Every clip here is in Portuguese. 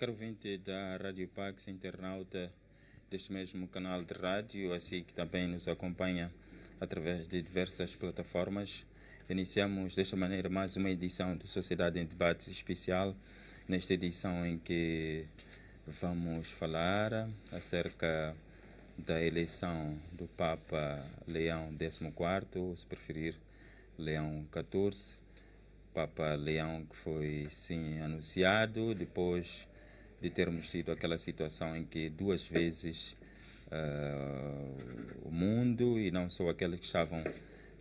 Caro ouvinte da Rádio Pax, internauta deste mesmo canal de rádio, assim que também nos acompanha através de diversas plataformas, iniciamos desta maneira mais uma edição do Sociedade em Debate especial, nesta edição em que vamos falar acerca da eleição do Papa Leão XIV, ou se preferir, Leão XIV, Papa Leão que foi sim anunciado depois de termos tido aquela situação em que duas vezes o mundo, e não só aqueles que estavam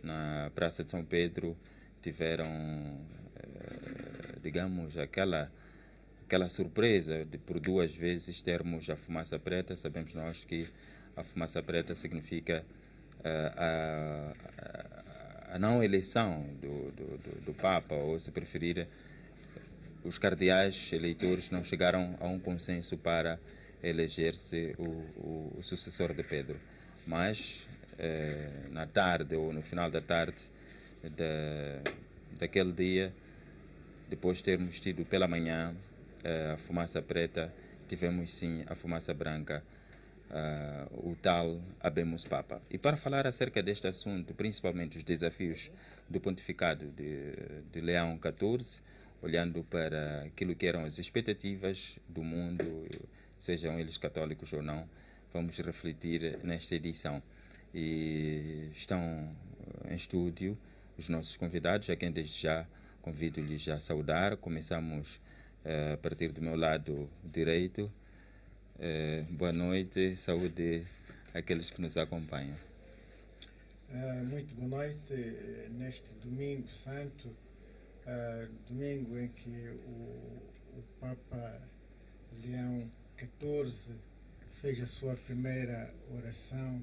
na Praça de São Pedro, tiveram, digamos, aquela surpresa de por duas vezes termos a fumaça preta. Sabemos nós que a fumaça preta significa a não eleição do Papa, ou se preferir, os cardeais eleitores não chegaram a um consenso para eleger-se o sucessor de Pedro. Mas, na tarde ou no final da tarde daquele dia, depois de termos tido pela manhã a fumaça preta, tivemos sim a fumaça branca, o tal Habemus Papa. E para falar acerca deste assunto, principalmente os desafios do pontificado de Leão XIV, olhando para aquilo que eram as expectativas do mundo, sejam eles católicos ou não, vamos refletir nesta edição. E estão em estúdio os nossos convidados, a quem desde já convido-lhes a saudar. Começamos a partir do meu lado direito, Boa noite, saúde àqueles que nos acompanham. Muito boa noite neste domingo santo, domingo em que o Papa Leão XIV fez a sua primeira oração,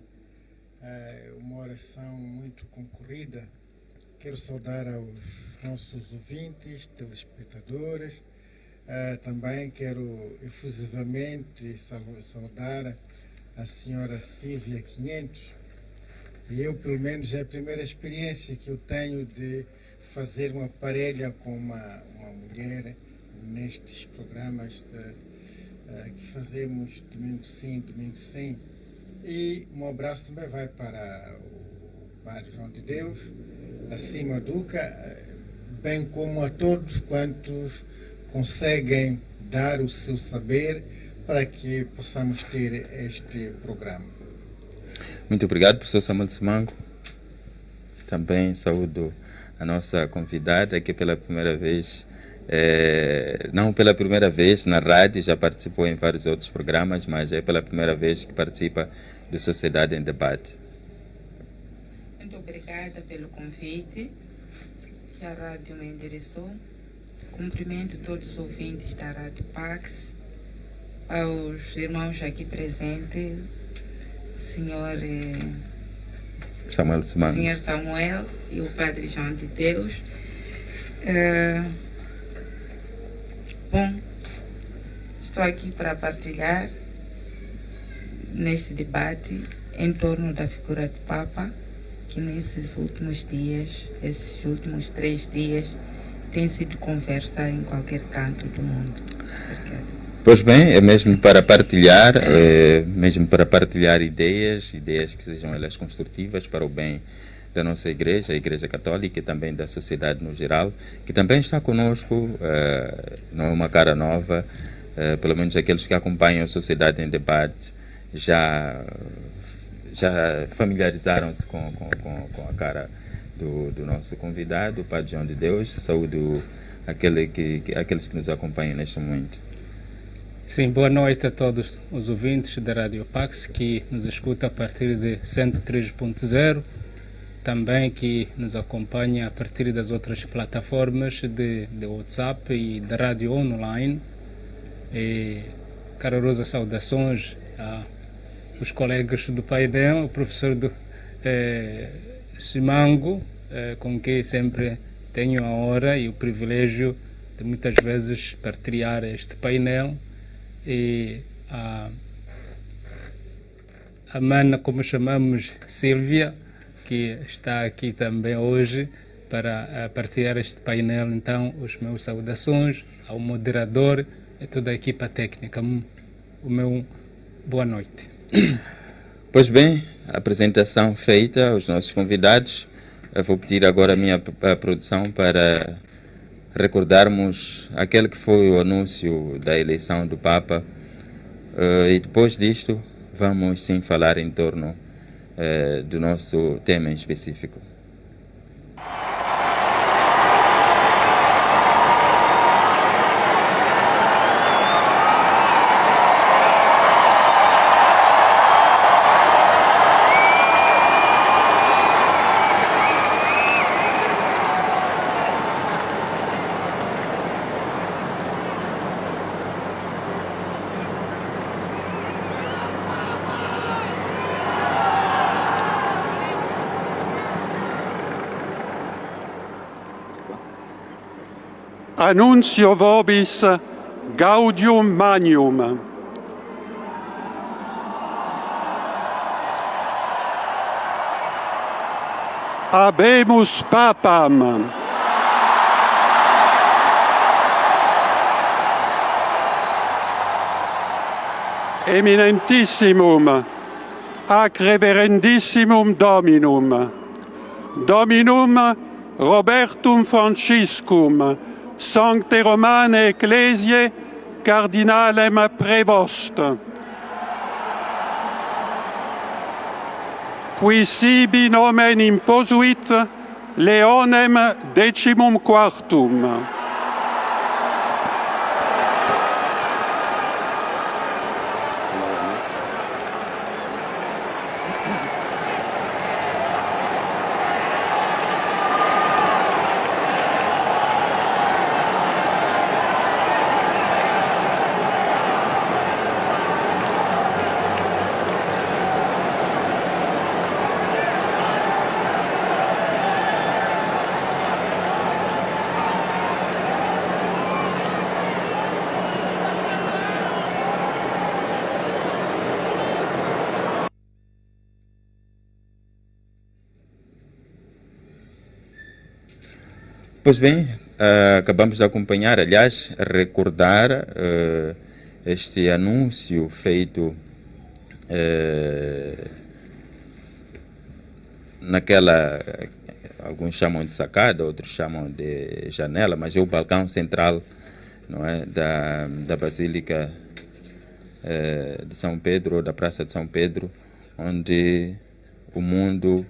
uma oração muito concorrida. Quero saudar aos nossos ouvintes, telespectadores. Também quero efusivamente saudar a senhora Silvia 500. E eu, pelo menos, é a primeira experiência que eu tenho de fazer uma parelha com uma mulher nestes programas que fazemos domingo sim. E um abraço também vai para o Padre João de Deus, acima Duca, bem como a todos quantos conseguem dar o seu saber para que possamos ter este programa. Muito obrigado, professor Samuel Simango. Também saúdo a nossa convidada que pela primeira vez, não pela primeira vez na rádio, já participou em vários outros programas, mas é pela primeira vez que participa do Sociedade em Debate. Muito obrigada pelo convite que a rádio me endereçou. Cumprimento todos os ouvintes da Rádio Pax, aos irmãos aqui presentes, senhor Samuel Simango. Senhor Samuel e o Padre João de Deus. Bom, estou aqui para partilhar neste debate em torno da figura do Papa, que nesses últimos dias, esses últimos 3 dias, tem sido conversa em qualquer canto do mundo. Obrigada. Pois bem, é mesmo para partilhar, ideias que sejam elas construtivas para o bem da nossa igreja, a Igreja Católica e também da sociedade no geral, que também está conosco, não é uma cara nova, pelo menos aqueles que acompanham a Sociedade em Debate já familiarizaram-se com a cara do nosso convidado, o Padre João de Deus. Saúdo aqueles que nos acompanham neste momento. Sim, boa noite a todos os ouvintes da Rádio Pax que nos escuta a partir de 103.0, também que nos acompanha a partir das outras plataformas de WhatsApp e da Rádio Online. E calorosas saudações aos colegas do painel, o professor Simango, com quem sempre tenho a honra e o privilégio de muitas vezes partilhar este painel, e a mana, como chamamos, Silvia, que está aqui também hoje para partilhar este painel. Então, os meus saudações ao moderador e toda a equipa técnica. O meu boa noite. Pois bem, a apresentação feita aos nossos convidados, eu vou pedir agora a minha produção para recordarmos aquele que foi o anúncio da eleição do Papa, e depois disto vamos sim falar em torno do nosso tema em específico. Annuncio vobis gaudium magnum. Habemus papam. Eminentissimum, ac reverendissimum Dominum, Dominum Robertum Franciscum, Sancte Romane Ecclesiae, Cardinalem Prevost, qui sibi nomen imposuit Leonem XIV. Pois bem, acabamos de acompanhar, aliás, recordar este anúncio feito naquela, alguns chamam de sacada, outros chamam de janela, mas é o balcão central, não é, da Basílica de São Pedro, da Praça de São Pedro, onde o mundo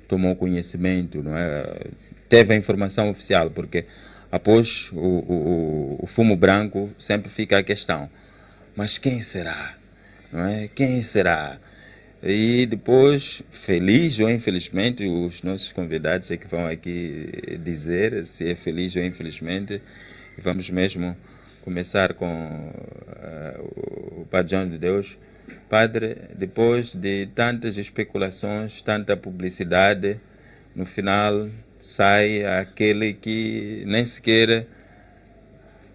tomou conhecimento, não é? Teve a informação oficial, porque após o fumo branco sempre fica a questão, mas quem será? Não é? Quem será? E depois, feliz ou infelizmente, os nossos convidados é que vão aqui dizer se é feliz ou infelizmente. E vamos mesmo começar com o Padre João de Deus. Padre, depois de tantas especulações, tanta publicidade, no final sai aquele que nem sequer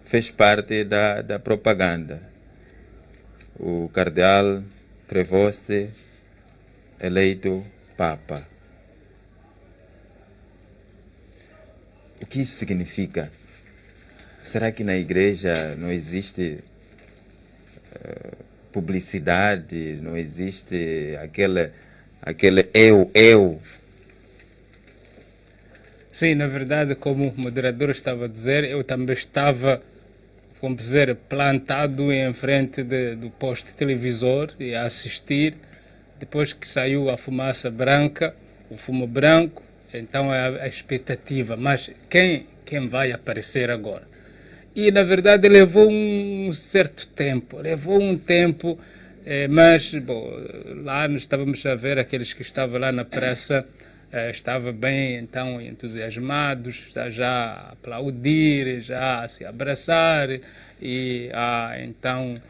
fez parte da propaganda. O cardeal Prevost eleito Papa. O que isso significa? Será que na igreja não existe publicidade, não existe aquele eu? Sim, na verdade, como o moderador estava a dizer, eu também estava, vamos dizer, plantado em frente do poste televisor e a assistir. Depois que saiu a fumaça branca, o fumo branco, então a expectativa, mas quem vai aparecer agora? E na verdade levou um certo tempo, mas bom, lá nós estávamos a ver aqueles que estavam lá na praça, estavam bem então entusiasmados, já a aplaudir, já a se abraçar e então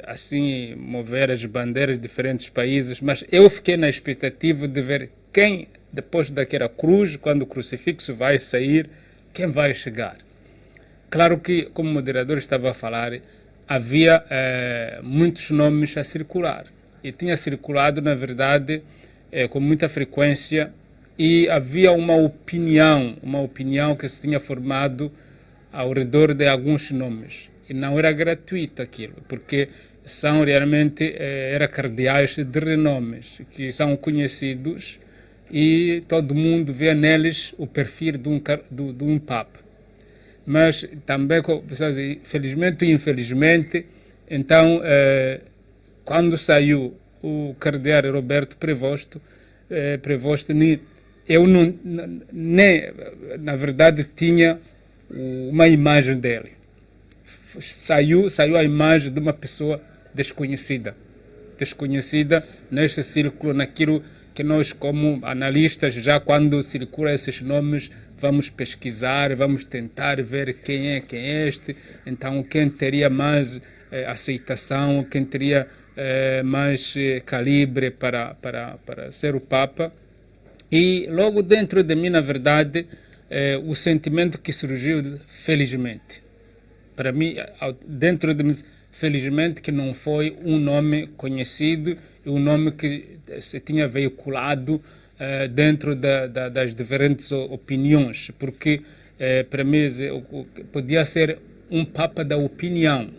assim mover as bandeiras de diferentes países, mas eu fiquei na expectativa de ver quem, depois daquela cruz, quando o crucifixo vai sair, quem vai chegar. Claro que, como o moderador estava a falar, havia muitos nomes a circular, e tinha circulado, na verdade, com muita frequência, e havia uma opinião que se tinha formado ao redor de alguns nomes, e não era gratuito aquilo, porque são realmente cardeais de renomes, que são conhecidos e todo mundo vê neles o perfil de um Papa. Mas também, felizmente e infelizmente, então, quando saiu o cardeal Roberto Prevost, eu nem, na verdade, tinha uma imagem dele. Saiu a imagem de uma pessoa desconhecida neste círculo, naquilo que nós, como analistas, já quando circulam esses nomes, vamos pesquisar, vamos tentar ver quem é este, então quem teria mais aceitação, quem teria mais calibre para ser o Papa. E logo dentro de mim, na verdade, o sentimento que surgiu, felizmente, para mim, dentro de mim, felizmente que não foi um nome conhecido, um nome que se tinha veiculado dentro das diferentes opiniões, porque para mim podia ser um Papa da opinião,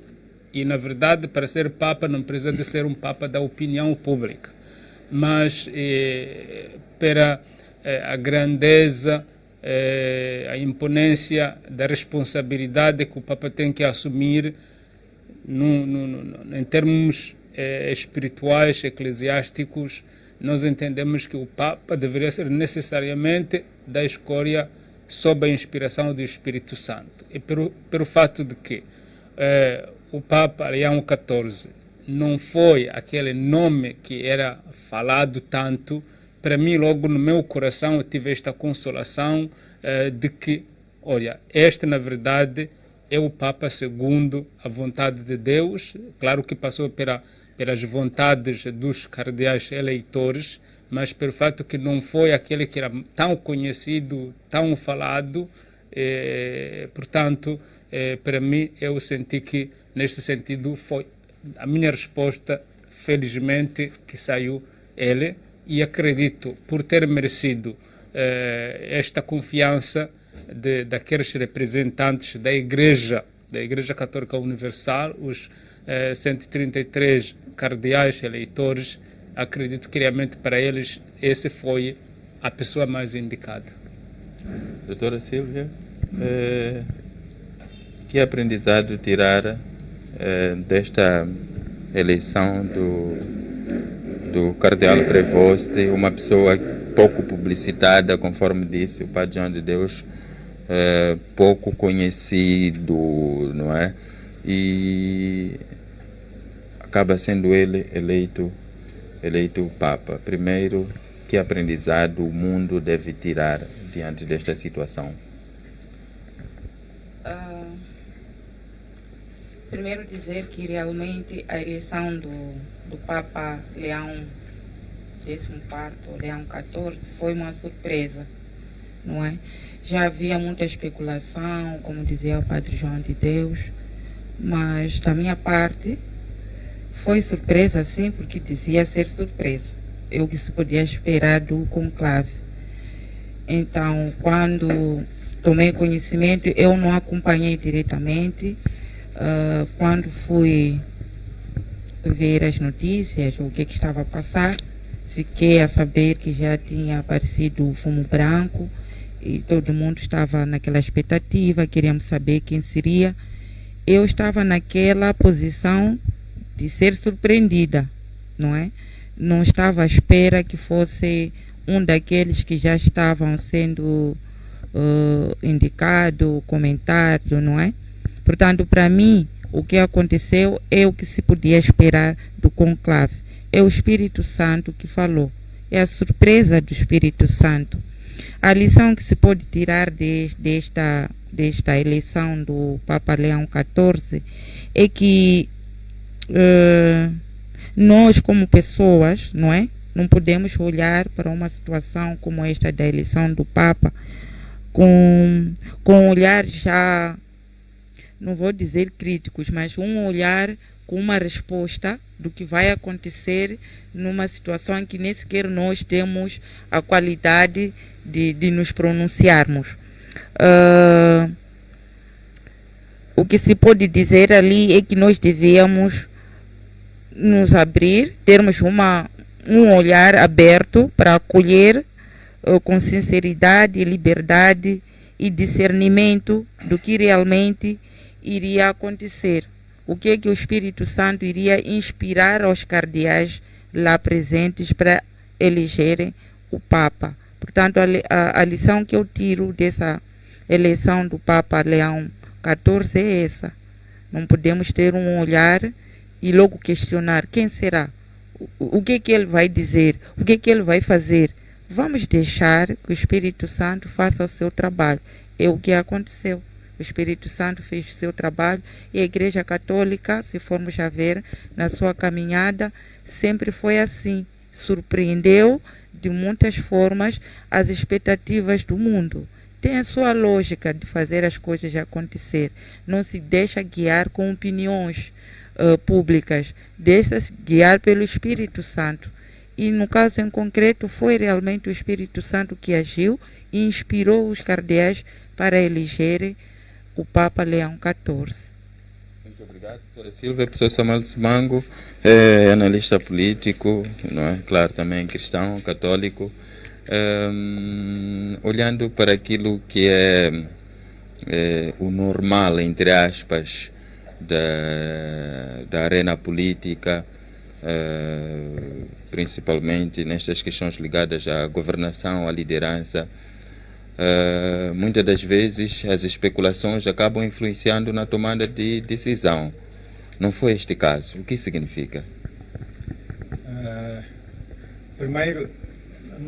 e na verdade para ser Papa não precisa de ser um Papa da opinião pública, mas para a grandeza, a imponência da responsabilidade que o Papa tem que assumir em termos espirituais, eclesiásticos. Nós entendemos que o Papa deveria ser necessariamente da escolha sob a inspiração do Espírito Santo. E pelo fato de que o Papa Leão XIV não foi aquele nome que era falado tanto, para mim, logo no meu coração, eu tive esta consolação de que, olha, este, na verdade, é o Papa segundo a vontade de Deus. Claro que passou pelas vontades dos cardeais eleitores, mas pelo fato que não foi aquele que era tão conhecido, tão falado, portanto, para mim, eu senti que, neste sentido, foi a minha resposta, felizmente, que saiu ele, e acredito, por ter merecido esta confiança daqueles representantes da Igreja Católica Universal, os 133 cardeais eleitores. Acredito que realmente para eles esse foi a pessoa mais indicada. Doutora Silvia, que aprendizado tirar desta eleição do cardeal Prevost, uma pessoa pouco publicitada, conforme disse o Padre João de Deus, pouco conhecido, não é? E acaba sendo ele eleito Papa. Primeiro, que aprendizado o mundo deve tirar diante desta situação? Primeiro dizer que realmente a eleição do Papa Leão XIV, Leão XIV, foi uma surpresa, não é? Já havia muita especulação, como dizia o Padre João de Deus, mas da minha parte foi surpresa sim, porque dizia ser surpresa. É o que se podia esperar do conclave. Então, quando tomei conhecimento, eu não acompanhei diretamente. Quando fui ver as notícias, o que estava a passar, fiquei a saber que já tinha aparecido o fumo branco e todo mundo estava naquela expectativa, queríamos saber quem seria. Eu estava naquela posição de ser surpreendida, não é? Não estava à espera que fosse um daqueles que já estavam sendo indicado, comentado, não é? Portanto, para mim, o que aconteceu é o que se podia esperar do conclave. É o Espírito Santo que falou. É a surpresa do Espírito Santo. A lição que se pode tirar desta eleição do Papa Leão XIV é que nós, como pessoas, não é? Não podemos olhar para uma situação como esta da eleição do Papa com um olhar já, não vou dizer críticos, mas um olhar com uma resposta do que vai acontecer numa situação em que nem sequer nós temos a qualidade de nos pronunciarmos. O que se pode dizer ali é que nós devíamos nos abrir, termos um olhar aberto para acolher com sinceridade, liberdade e discernimento do que realmente iria acontecer. O que é que o Espírito Santo iria inspirar aos cardeais lá presentes para elegerem o Papa. Portanto, a lição que eu tiro dessa eleição do Papa Leão XIV é essa. Não podemos ter um olhar e logo questionar quem será, o que é que ele vai dizer, o que é que ele vai fazer. Vamos deixar que o Espírito Santo faça o seu trabalho. É o que aconteceu. O Espírito Santo fez o seu trabalho e a Igreja Católica, se formos a ver, na sua caminhada, sempre foi assim. Surpreendeu de muitas formas as expectativas do mundo. Tem a sua lógica de fazer as coisas acontecer. Não se deixa guiar com opiniões públicas. Deixa-se guiar pelo Espírito Santo. E no caso em concreto, foi realmente o Espírito Santo que agiu e inspirou os cardeais para elegerem o Papa Leão XIV. Muito obrigado, doutora Silvia. Professor Samuel Simango é analista político, não é? Claro, também cristão, católico. Olhando para aquilo que é o normal, entre aspas, da arena política, principalmente nestas questões ligadas à governação, à liderança, muitas das vezes as especulações acabam influenciando na tomada de decisão. Não foi este caso. O que significa? Primeiro,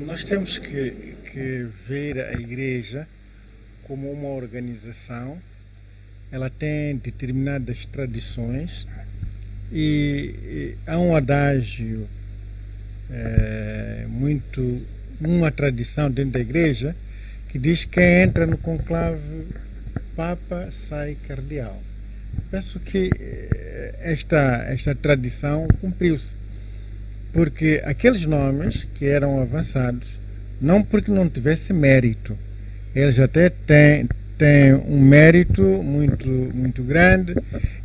nós temos que ver a Igreja como uma organização. Ela tem determinadas tradições e há um adágio, uma tradição dentro da Igreja que diz que quem entra no conclave Papa sai cardeal. Penso que esta tradição cumpriu-se, porque aqueles nomes que eram avançados não porque não tivesse mérito. Eles até têm um mérito muito grande,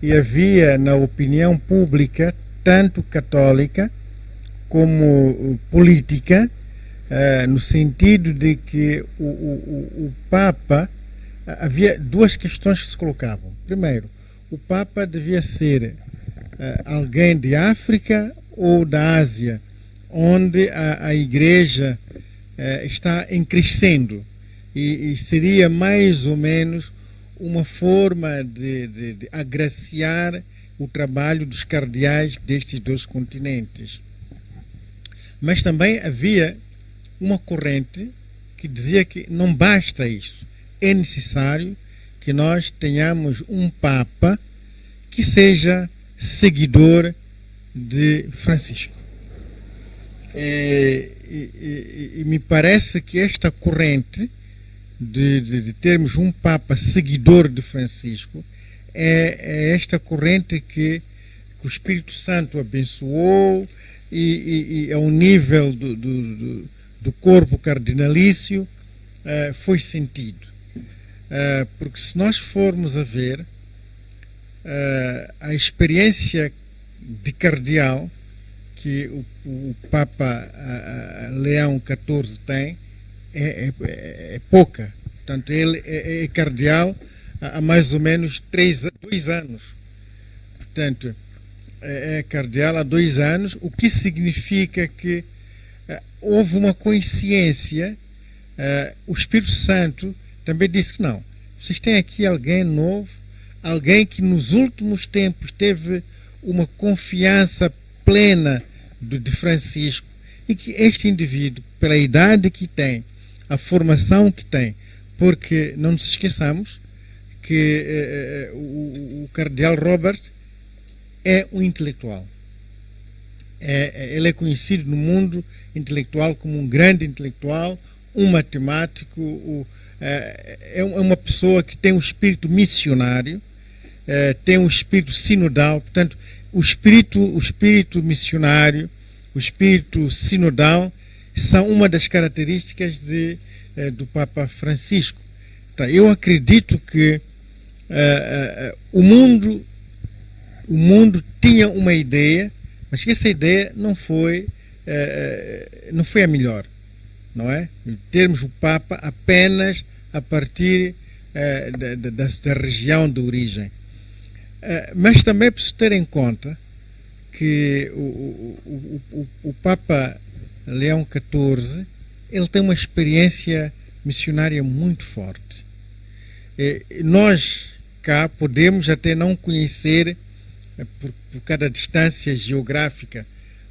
e havia na opinião pública, tanto católica como política, no sentido de que o Papa, havia duas questões que se colocavam. Primeiro, o Papa devia ser alguém de África ou da Ásia, onde a Igreja está em crescendo, e seria mais ou menos uma forma de agraciar o trabalho dos cardeais destes dois continentes. Mas também havia uma corrente que dizia que não basta isso, é necessário que nós tenhamos um Papa que seja seguidor de Francisco. E me parece que esta corrente de termos um Papa seguidor de Francisco é esta corrente que o Espírito Santo abençoou, e ao nível do corpo cardinalício foi sentido. Porque se nós formos a ver a experiência de cardeal que o Papa Leão XIV tem, é pouca. Portanto, ele é cardeal há mais ou menos 2 anos. Portanto, é cardeal há 2 anos, o que significa que houve uma consciência. O Espírito Santo também disse que não, vocês têm aqui alguém novo, alguém que nos últimos tempos teve uma confiança plena de Francisco, e que este indivíduo, pela idade que tem, a formação que tem, porque não nos esqueçamos que o cardeal Robert é um intelectual. Ele é conhecido no mundo intelectual como um grande intelectual, um matemático, é uma pessoa que tem um espírito missionário, tem um espírito sinodal. Portanto, o espírito missionário, o espírito sinodal são uma das características do Papa Francisco. Então, eu acredito que o mundo tinha uma ideia, mas que essa ideia não foi a melhor, não é? Termos o Papa apenas a partir da região de origem. Mas também é preciso ter em conta que o Papa Leão XIV, ele tem uma experiência missionária muito forte. Nós cá podemos até não conhecer por cada distância geográfica,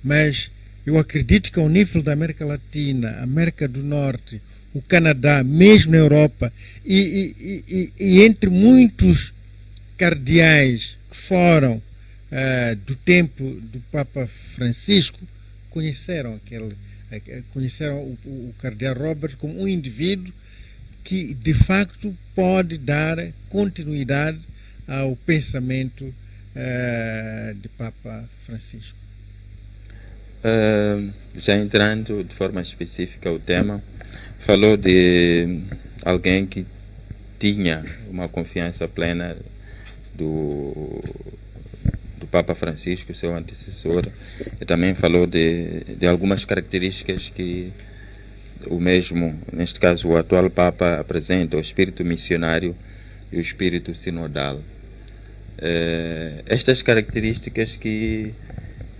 mas eu acredito que ao nível da América Latina, América do Norte, o Canadá, mesmo na Europa, e entre muitos cardeais que foram do tempo do Papa Francisco, conheceram o cardeal Robert como um indivíduo que de facto pode dar continuidade ao pensamento de Papa Francisco. Já entrando de forma específica ao tema, falou de alguém que tinha uma confiança plena do Papa Francisco, seu antecessor, e também falou de algumas características que o mesmo, neste caso o atual Papa, apresenta: o espírito missionário e o espírito sinodal. Estas características que,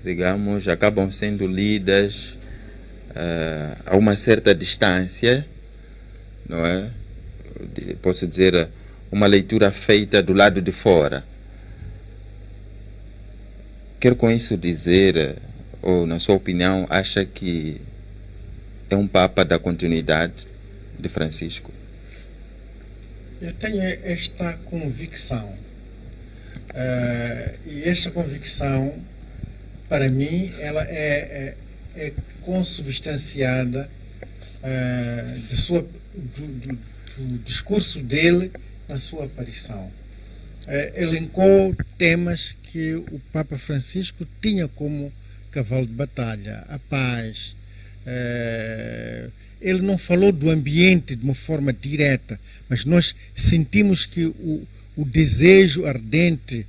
digamos, acabam sendo lidas a uma certa distância, não é? Posso dizer, uma leitura feita do lado de fora. Quero com isso dizer, ou na sua opinião, acha que é um Papa da continuidade de Francisco? Eu tenho esta convicção. E esta convicção, para mim, ela é consubstanciada do discurso dele na sua aparição. Elencou temas que o Papa Francisco tinha como cavalo de batalha: a paz, ele não falou do ambiente de uma forma direta, mas nós sentimos que o desejo ardente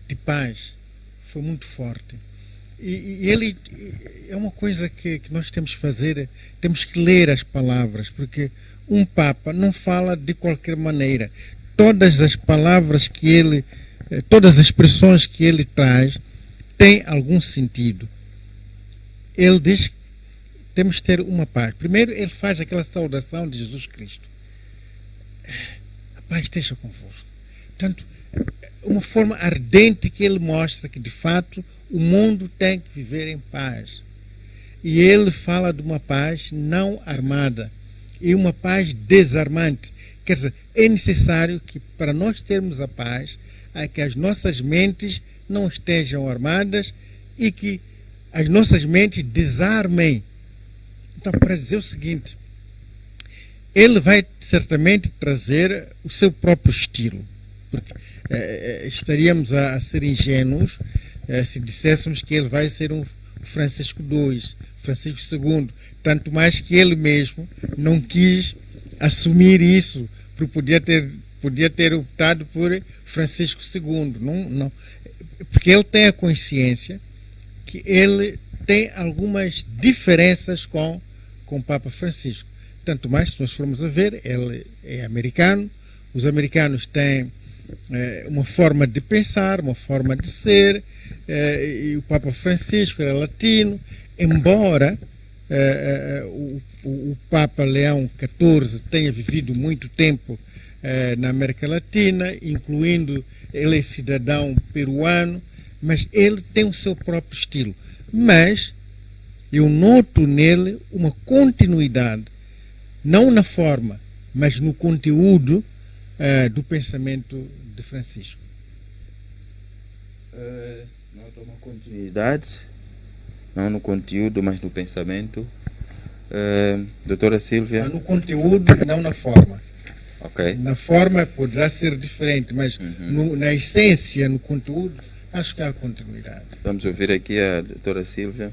de paz foi muito forte. E ele é uma coisa que nós temos que fazer, temos que ler as palavras, porque um Papa não fala de qualquer maneira. Todas as palavras que ele, todas as expressões que ele traz têm algum sentido. Ele diz que temos que ter uma paz. Primeiro ele faz aquela saudação de Jesus Cristo. A paz esteja convosco. Portanto, uma forma ardente que ele mostra que de fato o mundo tem que viver em paz. E ele fala de uma paz não armada e uma paz desarmante. Quer dizer, é necessário que para nós termos a paz, que as nossas mentes não estejam armadas e que as nossas mentes desarmem. Então, para dizer o seguinte, ele vai certamente trazer o seu próprio estilo. Porque estaríamos a ser ingênuos se disséssemos que ele vai ser um Francisco II, Francisco II, tanto mais que ele mesmo não quis assumir isso, porque podia ter optado por Francisco II, não, porque ele tem a consciência que ele tem algumas diferenças com o Papa Francisco. Tanto mais, se nós formos a ver, ele é americano, os americanos têm uma forma de pensar, uma forma de ser, e o Papa Francisco era latino, embora o Papa Leão XIV tenha vivido muito tempo na América Latina, incluindo ele é cidadão peruano, mas ele tem o seu próprio estilo. Mas eu noto nele uma continuidade, não na forma, mas no conteúdo do pensamento de Francisco. Noto uma continuidade, não no conteúdo, mas no pensamento. Doutora Sílvia? No conteúdo e não na forma. Ok. Na forma poderá ser diferente, mas na essência, no conteúdo, acho que há continuidade. Vamos ouvir aqui a doutora Sílvia.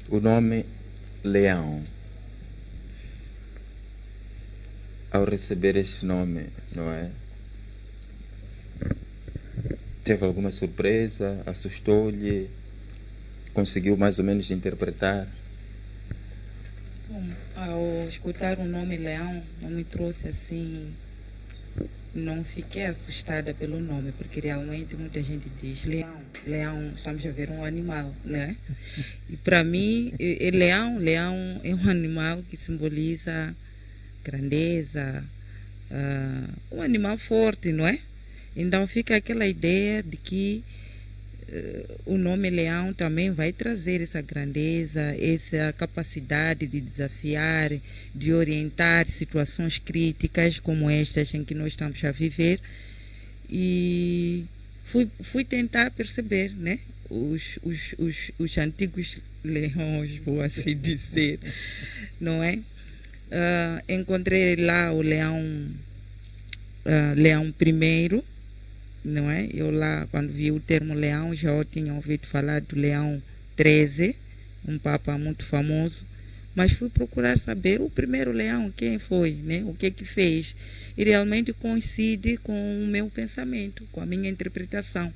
O nome Leão. Ao receber este nome, não é? Teve alguma surpresa? Assustou-lhe? Conseguiu mais ou menos interpretar? Bom, ao escutar o nome Leão, não me trouxe assim. Não fiquei assustada pelo nome, porque realmente muita gente diz leão. Leão, estamos a ver um animal, né? E para mim, leão é um animal que simboliza grandeza, um animal forte, não é? Então fica aquela ideia de que o nome Leão também vai trazer essa grandeza, essa capacidade de desafiar, de orientar situações críticas como estas em que nós estamos a viver. E fui tentar perceber, né? Os antigos leões, vou assim dizer, não é? Encontrei lá o Leão I, não é? Eu lá, quando vi o termo Leão, já tinha ouvido falar do Leão XIII, um Papa muito famoso, mas fui procurar saber o primeiro Leão, quem foi, né? O que fez, e realmente coincide com o meu pensamento, com a minha interpretação.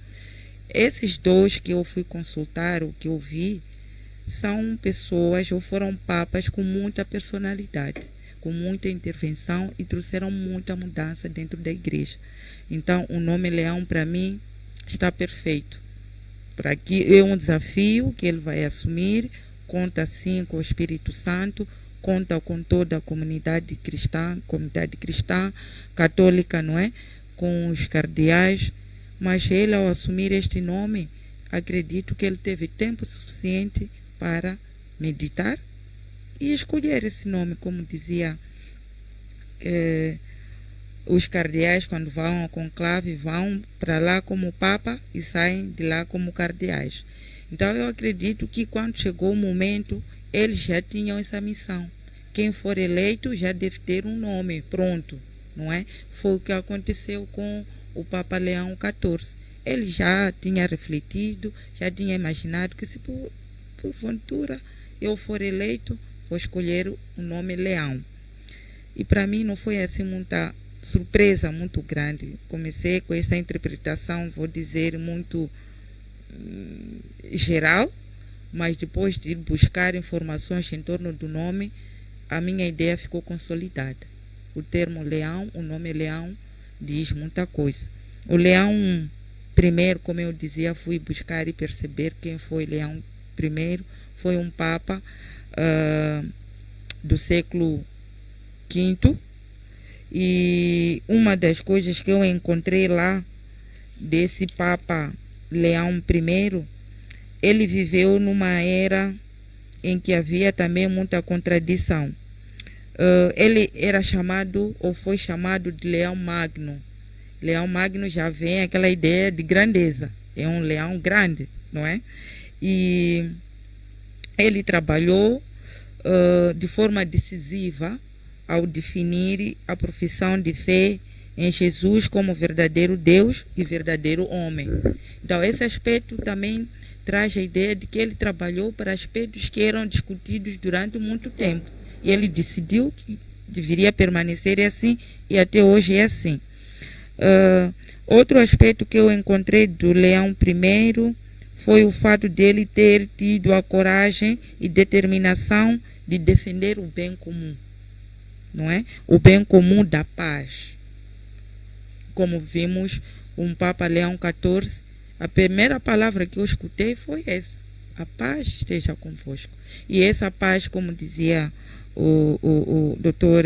Esses dois que eu fui consultar, o que eu vi, são pessoas ou foram papas com muita personalidade, com muita intervenção e trouxeram muita mudança dentro da igreja. Então, o nome Leão, para mim, está perfeito. Para que é um desafio que ele vai assumir, conta sim com o Espírito Santo, conta com toda a comunidade cristã, católica, não é? Com os cardeais, mas ele, ao assumir este nome, acredito que ele teve tempo suficiente para meditar e escolher esse nome, como dizia os cardeais, quando vão ao conclave, vão para lá como Papa e saem de lá como cardeais. Então eu acredito que quando chegou o momento, eles já tinham essa missão. Quem for eleito já deve ter um nome pronto, não é? Foi o que aconteceu com o Papa Leão XIV. Ele já tinha refletido, já tinha imaginado que se porventura eu for eleito, vou escolher o nome Leão. E para mim não foi assim muita surpresa muito grande. Comecei com essa interpretação, vou dizer, muito geral, mas depois de ir buscar informações em torno do nome, a minha ideia ficou consolidada. O termo Leão, o nome Leão, diz muita coisa. O Leão primeiro, como eu dizia, fui buscar e perceber quem foi Leão I. Foi um Papa do século V. E uma das coisas que eu encontrei lá desse Papa Leão I, ele viveu numa era em que havia também muita contradição. Ele era chamado, ou foi chamado de Leão Magno. Leão Magno já vem aquela ideia de grandeza. É um leão grande, não é? E ele trabalhou de forma decisiva ao definir a profissão de fé em Jesus como verdadeiro Deus e verdadeiro homem. Então, esse aspecto também traz a ideia de que ele trabalhou para aspectos que eram discutidos durante muito tempo. E ele decidiu que deveria permanecer assim, e até hoje é assim. Outro aspecto que eu encontrei do Leão I foi o fato dele ter tido a coragem e determinação de defender o bem comum, não é? O bem comum da paz. Como vimos, um Papa Leão XIV, a primeira palavra que eu escutei foi essa: a paz esteja convosco. E essa paz, como dizia o doutor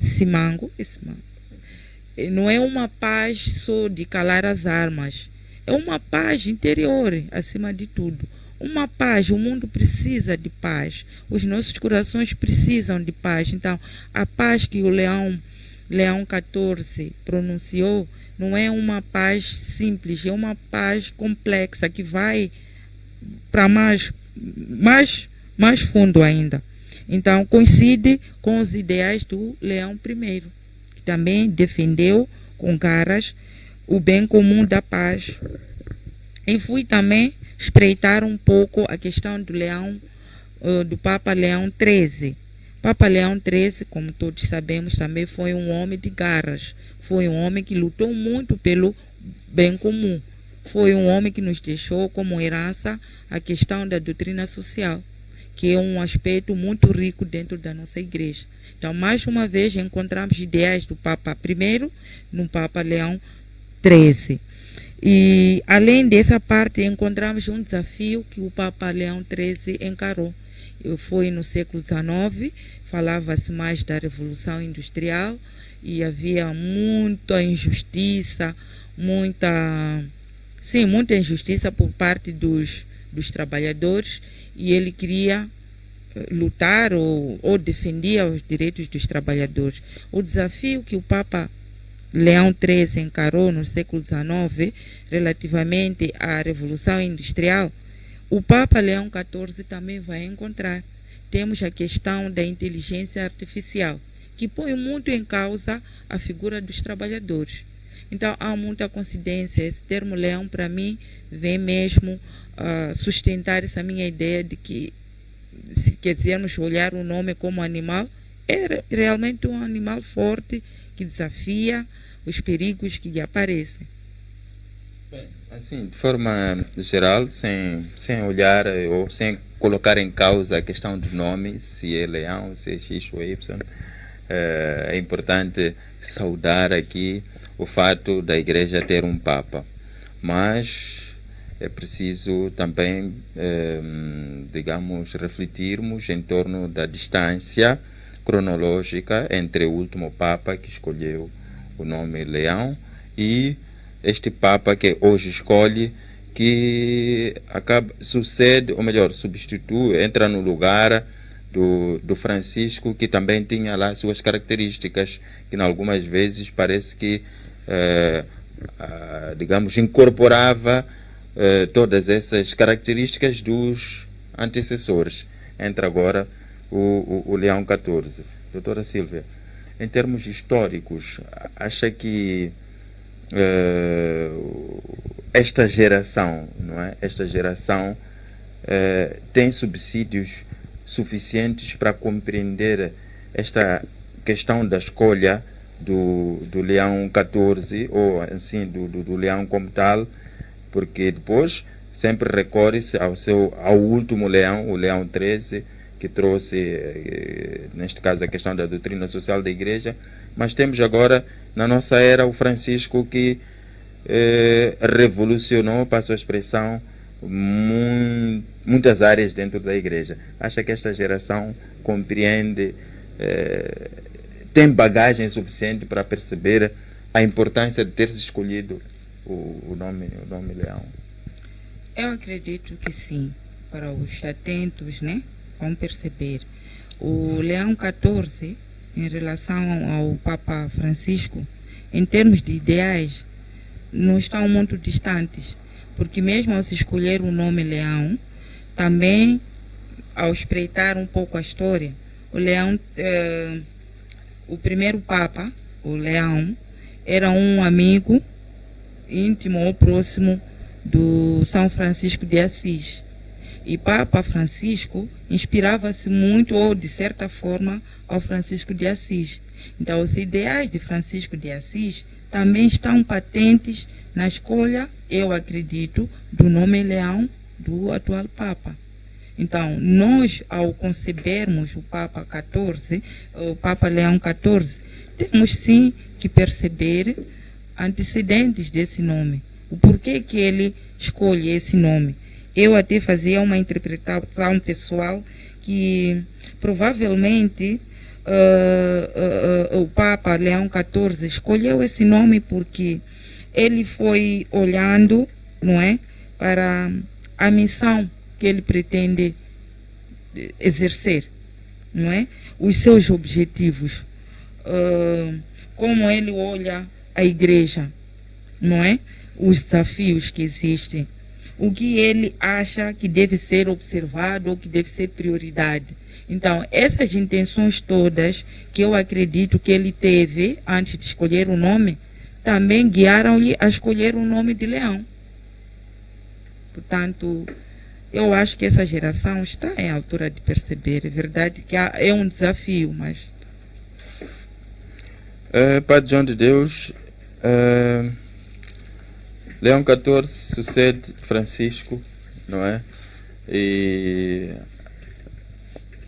Simango, não é uma paz só de calar as armas, é uma paz interior, acima de tudo. Uma paz, o mundo precisa de paz, os nossos corações precisam de paz. Então, a paz que o Leão XIV pronunciou não é uma paz simples, é uma paz complexa que vai para mais fundo ainda. Então, coincide com os ideais do Leão I, que também defendeu com garras o bem comum da paz. E fui também espreitar um pouco a questão do Papa Leão XIII. Papa Leão XIII, como todos sabemos, também foi um homem de garras. Foi um homem que lutou muito pelo bem comum. Foi um homem que nos deixou como herança a questão da doutrina social, que é um aspecto muito rico dentro da nossa igreja. Então, mais uma vez, encontramos ideais do Papa I no Papa Leão XIII. E, além dessa parte, encontramos um desafio que o Papa Leão XIII encarou. Foi no século XIX, falava-se mais da Revolução Industrial e havia muita injustiça, muita injustiça por parte dos trabalhadores, e ele queria lutar ou defendia os direitos dos trabalhadores. O desafio que o Papa Leão XIII encarou no século XIX relativamente à Revolução Industrial, o Papa Leão XIV também vai encontrar. Temos a questão da inteligência artificial, que põe muito em causa a figura dos trabalhadores. Então, há muita coincidência. Esse termo leão, para mim, vem mesmo sustentar essa minha ideia de que, se quisermos olhar o nome como animal, é realmente um animal forte que desafia os perigos que lhe aparecem. Bem, assim, de forma geral, sem olhar ou sem colocar em causa a questão do nome, se é leão, se é X ou Y, é importante saudar aqui o fato da Igreja ter um Papa. Mas é preciso também, digamos, refletirmos em torno da distância cronológica entre o último Papa que escolheu o nome Leão e este Papa que hoje escolhe, que sucede, ou melhor, substitui, entra no lugar do Francisco, que também tinha lá suas características, que algumas vezes parece que, digamos, incorporava todas essas características dos antecessores. Entra agora o Leão XIV. Doutora Silvia, em termos históricos, acha que esta geração, não é? Esta geração tem subsídios suficientes para compreender esta questão da escolha do leão 14, ou assim, do leão como tal, porque depois sempre recorre-se ao último leão, o leão 13, que trouxe, neste caso, a questão da doutrina social da igreja, mas temos agora, na nossa era, o Francisco, que revolucionou, passou a expressão, muitas áreas dentro da igreja. Acha que esta geração compreende, tem bagagem suficiente para perceber a importância de ter se escolhido o nome Leão? Eu acredito que sim. Para os atentos, né, vão perceber. O Leão 14, em relação ao Papa Francisco, em termos de ideais, não estão muito distantes, porque mesmo ao se escolher o nome Leão, também ao espreitar um pouco a história, o Leão, o primeiro Papa, o Leão, era um amigo íntimo ou próximo do São Francisco de Assis. E Papa Francisco inspirava-se muito, ou de certa forma, ao Francisco de Assis. Então, os ideais de Francisco de Assis também estão patentes na escolha, eu acredito, do nome Leão do atual Papa. Então, nós, ao concebermos o Papa 14, o Papa Leão 14, temos sim que perceber antecedentes desse nome. O porquê que ele escolhe esse nome. Eu até fazia uma interpretação pessoal que provavelmente o Papa Leão XIV escolheu esse nome porque ele foi olhando, não é, para a missão que ele pretende exercer, não é? Os seus objetivos, como ele olha a igreja, não é? Os desafios que existem, o que ele acha que deve ser observado ou que deve ser prioridade. Então, essas intenções todas que eu acredito que ele teve antes de escolher o nome, também guiaram-lhe a escolher o nome de Leão. Portanto, eu acho que essa geração está em altura de perceber. É verdade que é um desafio, mas... Padre João de Deus, Leão XIV sucede Francisco, não é? E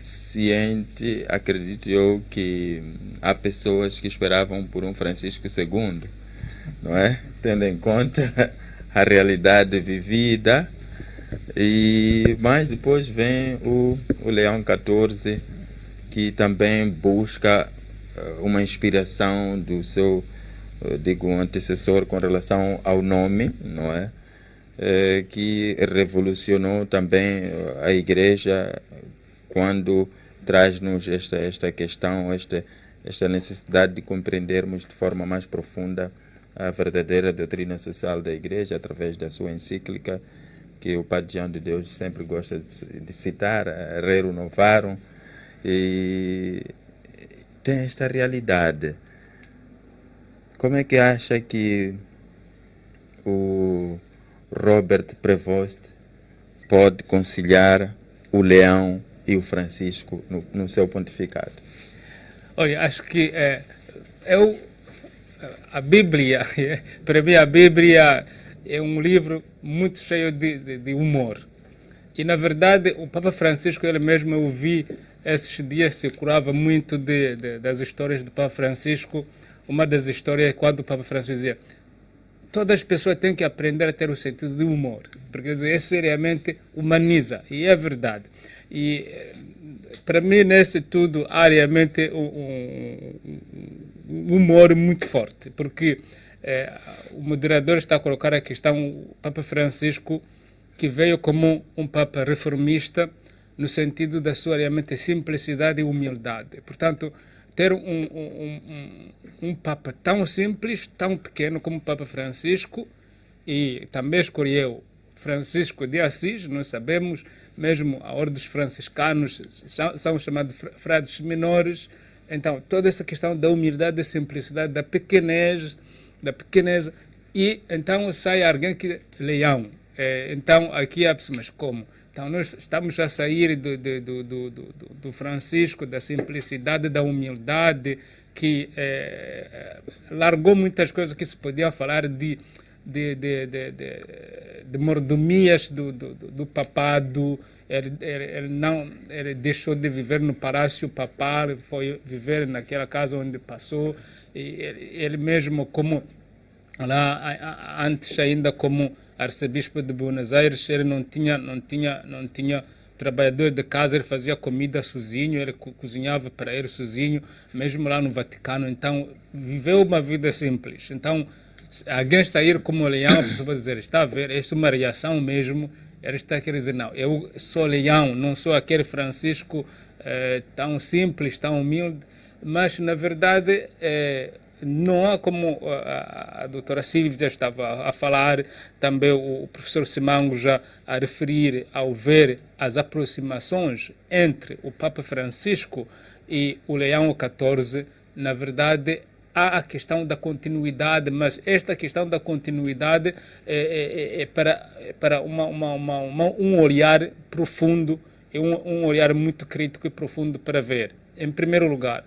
ciente, acredito eu, que há pessoas que esperavam por um Francisco II, não é? Tendo em conta a realidade vivida. Mas depois vem o Leão XIV, que também busca uma inspiração do seu, digo, antecessor com relação ao nome, não é? Que revolucionou também a igreja quando traz-nos esta questão, esta necessidade de compreendermos de forma mais profunda a verdadeira doutrina social da igreja através da sua encíclica, que o Padre João de Deus sempre gosta de citar, Rerum Novarum, e tem esta realidade. Como é que acha que o Robert Prevost pode conciliar o Leão e o Francisco no seu pontificado? Olha, acho que a Bíblia, para mim a Bíblia é um livro muito cheio de humor. E na verdade o Papa Francisco, ele mesmo, eu vi esses dias, se curava muito das histórias do Papa Francisco. Uma das histórias é quando o Papa Francisco dizia: todas as pessoas têm que aprender a ter o sentido de humor, porque isso seriamente humaniza, e é verdade. E para mim, nesse tudo, há realmente um humor muito forte, porque o moderador está a colocar a questão, o Papa Francisco, que veio como um Papa reformista, no sentido da sua realmente simplicidade e humildade. Portanto, ter um Papa tão simples, tão pequeno como o Papa Francisco, e também escolheu Francisco de Assis, nós sabemos, mesmo a ordem dos franciscanos são chamados frades menores. Então, toda essa questão da humildade, da simplicidade, da pequenez, e então sai alguém que Leão. Então, aqui é mas como? Então, nós estamos a sair do Francisco, da simplicidade, da humildade, que largou muitas coisas que se podia falar de mordomias do papado. Ele deixou de viver no palácio papal, foi viver naquela casa onde passou. E ele mesmo, como lá antes ainda como arcebispo de Buenos Aires, ele não tinha trabalhador de casa, ele fazia comida sozinho, ele cozinhava para ele sozinho, mesmo lá no Vaticano. Então, viveu uma vida simples. Então, alguém sair como o Leão, a pessoa vai dizer, está a ver, é uma reação mesmo. Ele está a querer dizer, não, eu sou Leão, não sou aquele Francisco tão simples, tão humilde, mas, na verdade, não há como a doutora Silvia já estava a falar, também o professor Simango já a referir, ao ver as aproximações entre o Papa Francisco e o Leão XIV, na verdade, há a questão da continuidade, mas esta questão da continuidade é para um olhar profundo, um olhar muito crítico e profundo para ver. Em primeiro lugar,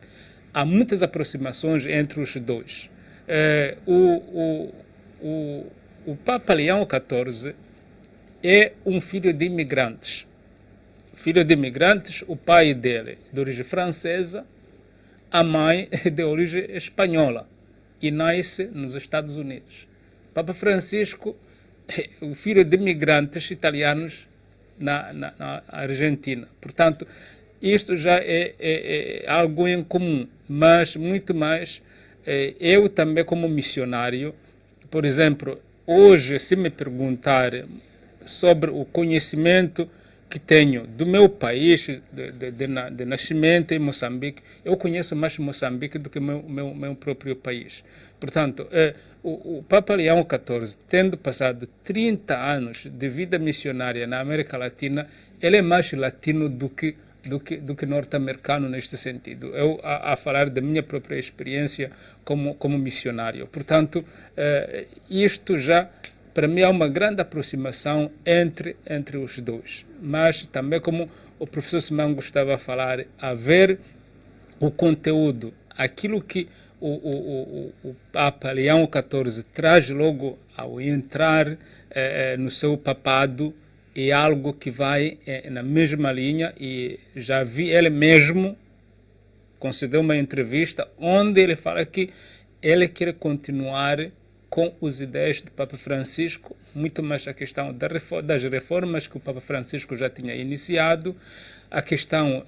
há muitas aproximações entre os dois. O Papa Leão XIV é um filho de imigrantes. Filho de imigrantes, o pai dele de origem francesa, a mãe de origem espanhola, e nasce nos Estados Unidos. Papa Francisco é o filho de imigrantes italianos na Argentina. Portanto, isto já é algo em comum, mas muito mais, eu também como missionário, por exemplo, hoje, se me perguntar sobre o conhecimento que tenho do meu país de nascimento em Moçambique, eu conheço mais Moçambique do que meu próprio país. Portanto, o Papa Leão XIV, tendo passado 30 anos de vida missionária na América Latina, ele é mais latino do que norte-americano neste sentido. Eu, a falar da minha própria experiência como missionário. Portanto, isto já, para mim, há uma grande aproximação entre os dois. Mas também, como o professor Simango estava a falar, a ver o conteúdo, aquilo que o Papa Leão XIV traz logo ao entrar no seu papado, é algo que vai na mesma linha, e já vi ele mesmo concedeu uma entrevista onde ele fala que ele quer continuar com as ideias do Papa Francisco, muito mais a questão das reformas que o Papa Francisco já tinha iniciado, a questão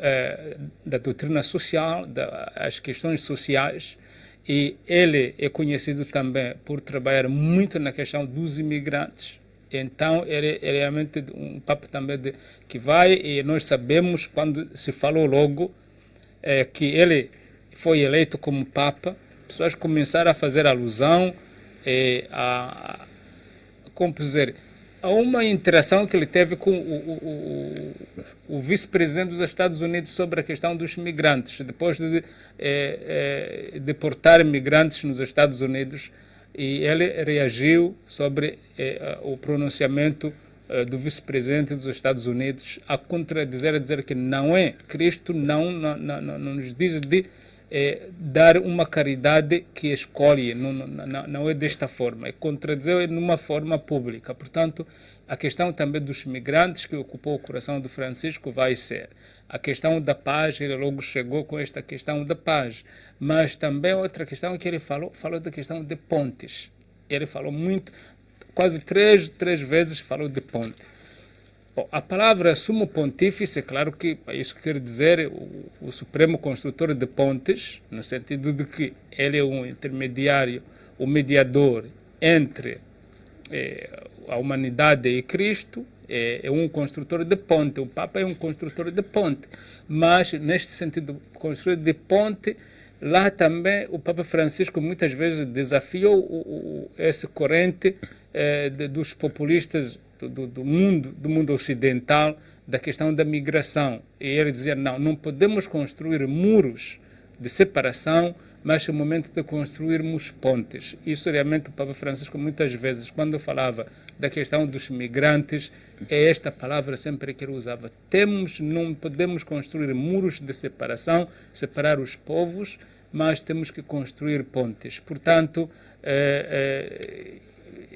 da doutrina social, as questões sociais, e ele é conhecido também por trabalhar muito na questão dos imigrantes. Então, ele é realmente um Papa também que vai, e nós sabemos, quando se falou logo que ele foi eleito como Papa, pessoas começaram a fazer alusão a uma interação que ele teve com o vice-presidente dos Estados Unidos sobre a questão dos migrantes, depois de deportar migrantes nos Estados Unidos, e ele reagiu sobre o pronunciamento do vice-presidente dos Estados Unidos a contradizer, a dizer que não é, Cristo não nos diz de dar uma caridade que escolhe, não é desta forma, é contradizer numa forma pública. Portanto, a questão também dos migrantes que ocupou o coração do Francisco vai ser a questão da paz. Ele logo chegou com esta questão da paz, mas também outra questão que ele falou da questão de pontes. Ele falou muito, quase três vezes falou de ponte. Bom, a palavra sumo pontífice, claro que isso quer dizer o supremo construtor de pontes, no sentido de que ele é um intermediário, o mediador entre a humanidade e Cristo, é um construtor de ponte. O Papa é um construtor de ponte, mas neste sentido, construtor de ponte, lá também o Papa Francisco muitas vezes desafiou essa corrente dos populistas do mundo ocidental, da questão da migração. E ele dizia, não podemos construir muros de separação, mas é o momento de construirmos pontes. Isso realmente o Papa Francisco muitas vezes, quando falava da questão dos migrantes, é esta palavra sempre que ele usava. Não podemos construir muros de separação, separar os povos, mas temos que construir pontes. Portanto,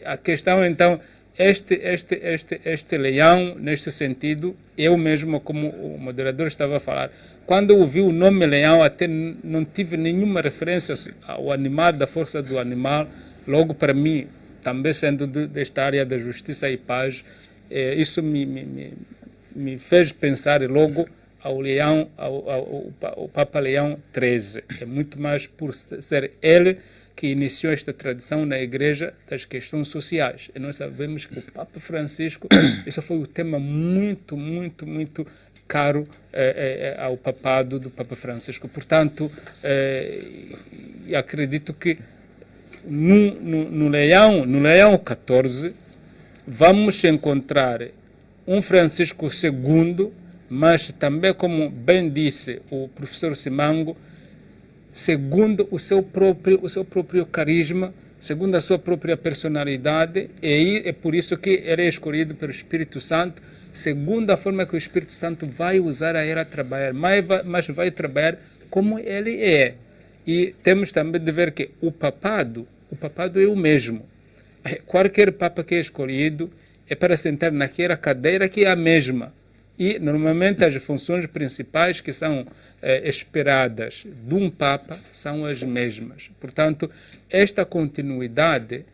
a questão então, este leão, neste sentido, eu mesmo, como o moderador estava a falar, quando eu ouvi o nome leão, até não tive nenhuma referência ao animal, da força do animal. Logo, para mim, também sendo desta área da justiça e paz, isso me fez pensar logo ao leão, ao Papa Leão XIII. É muito mais por ser ele que iniciou esta tradição na Igreja das questões sociais. E nós sabemos que o Papa Francisco, isso foi um tema muito, muito, muito caro ao papado do Papa Francisco. Portanto, acredito que no Leão XIV vamos encontrar um Francisco II, mas também, como bem disse o professor Simango, segundo o seu próprio carisma, segundo a sua própria personalidade, e é por isso que ele é escolhido pelo Espírito Santo, segundo a forma que o Espírito Santo vai usar a ele a trabalhar, mas vai trabalhar como ele é. E temos também de ver que o papado é o mesmo. Qualquer papa que é escolhido é para sentar naquela cadeira que é a mesma. E, normalmente, as funções principais que são esperadas de um Papa são as mesmas. Portanto, esta continuidade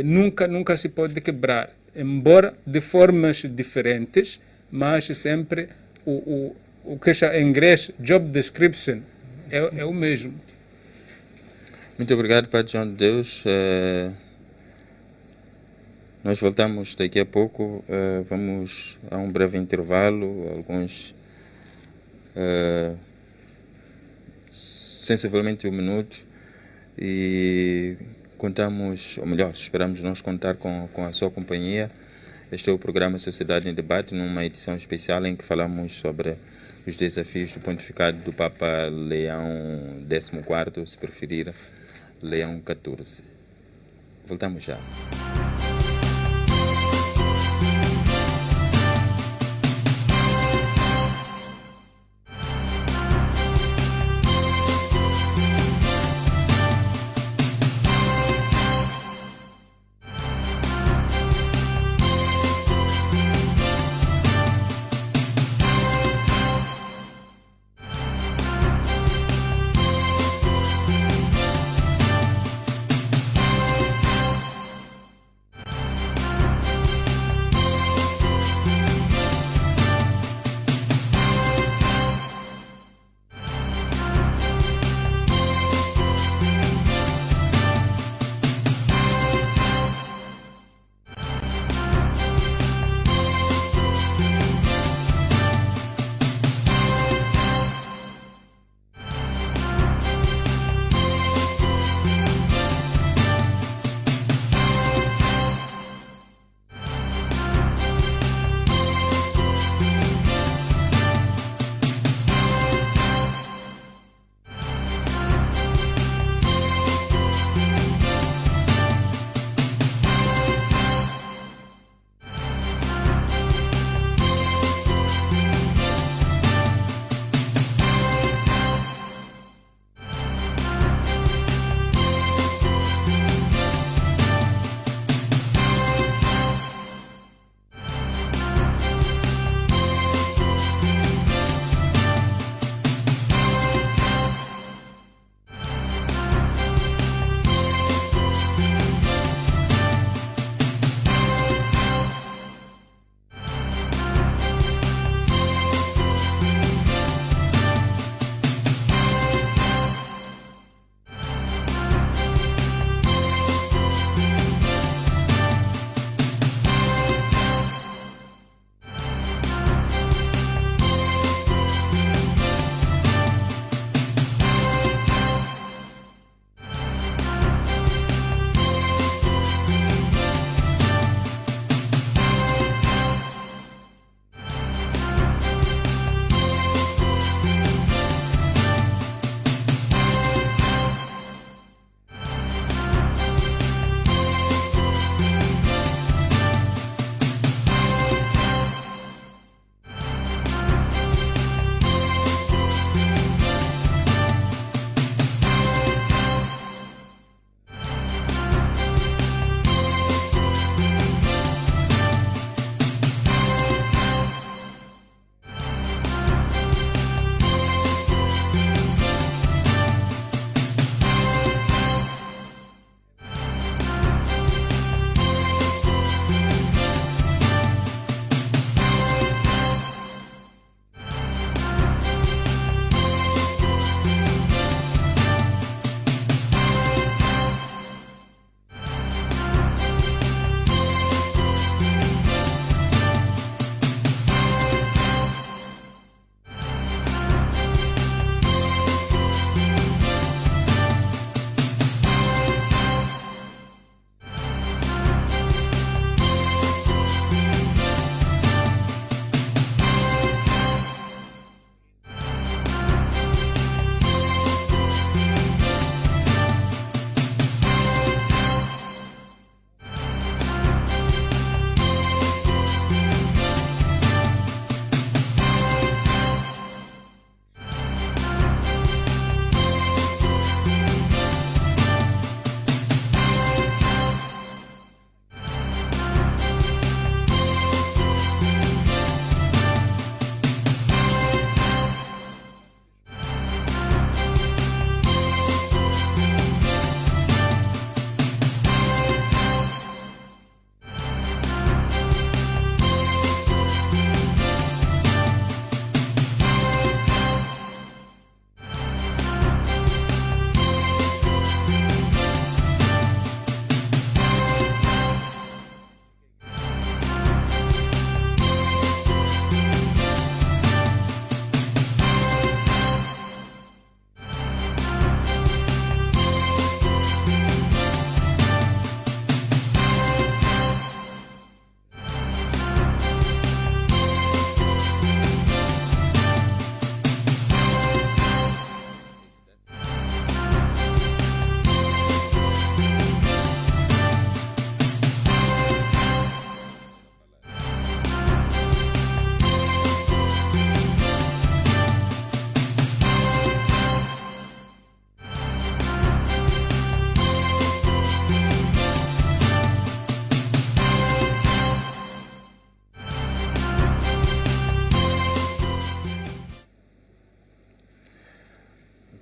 nunca se pode quebrar, embora de formas diferentes, mas sempre o que em inglês job description é o mesmo. Muito obrigado, Padre João de Deus. Nós voltamos daqui a pouco, vamos a um breve intervalo, alguns sensivelmente 1 minuto, e contamos, ou melhor, esperamos nós contar com a sua companhia. Este é o programa Sociedade em Debate, numa edição especial em que falamos sobre os desafios do pontificado do Papa Leão XIV, se preferir, Leão XIV. Voltamos já.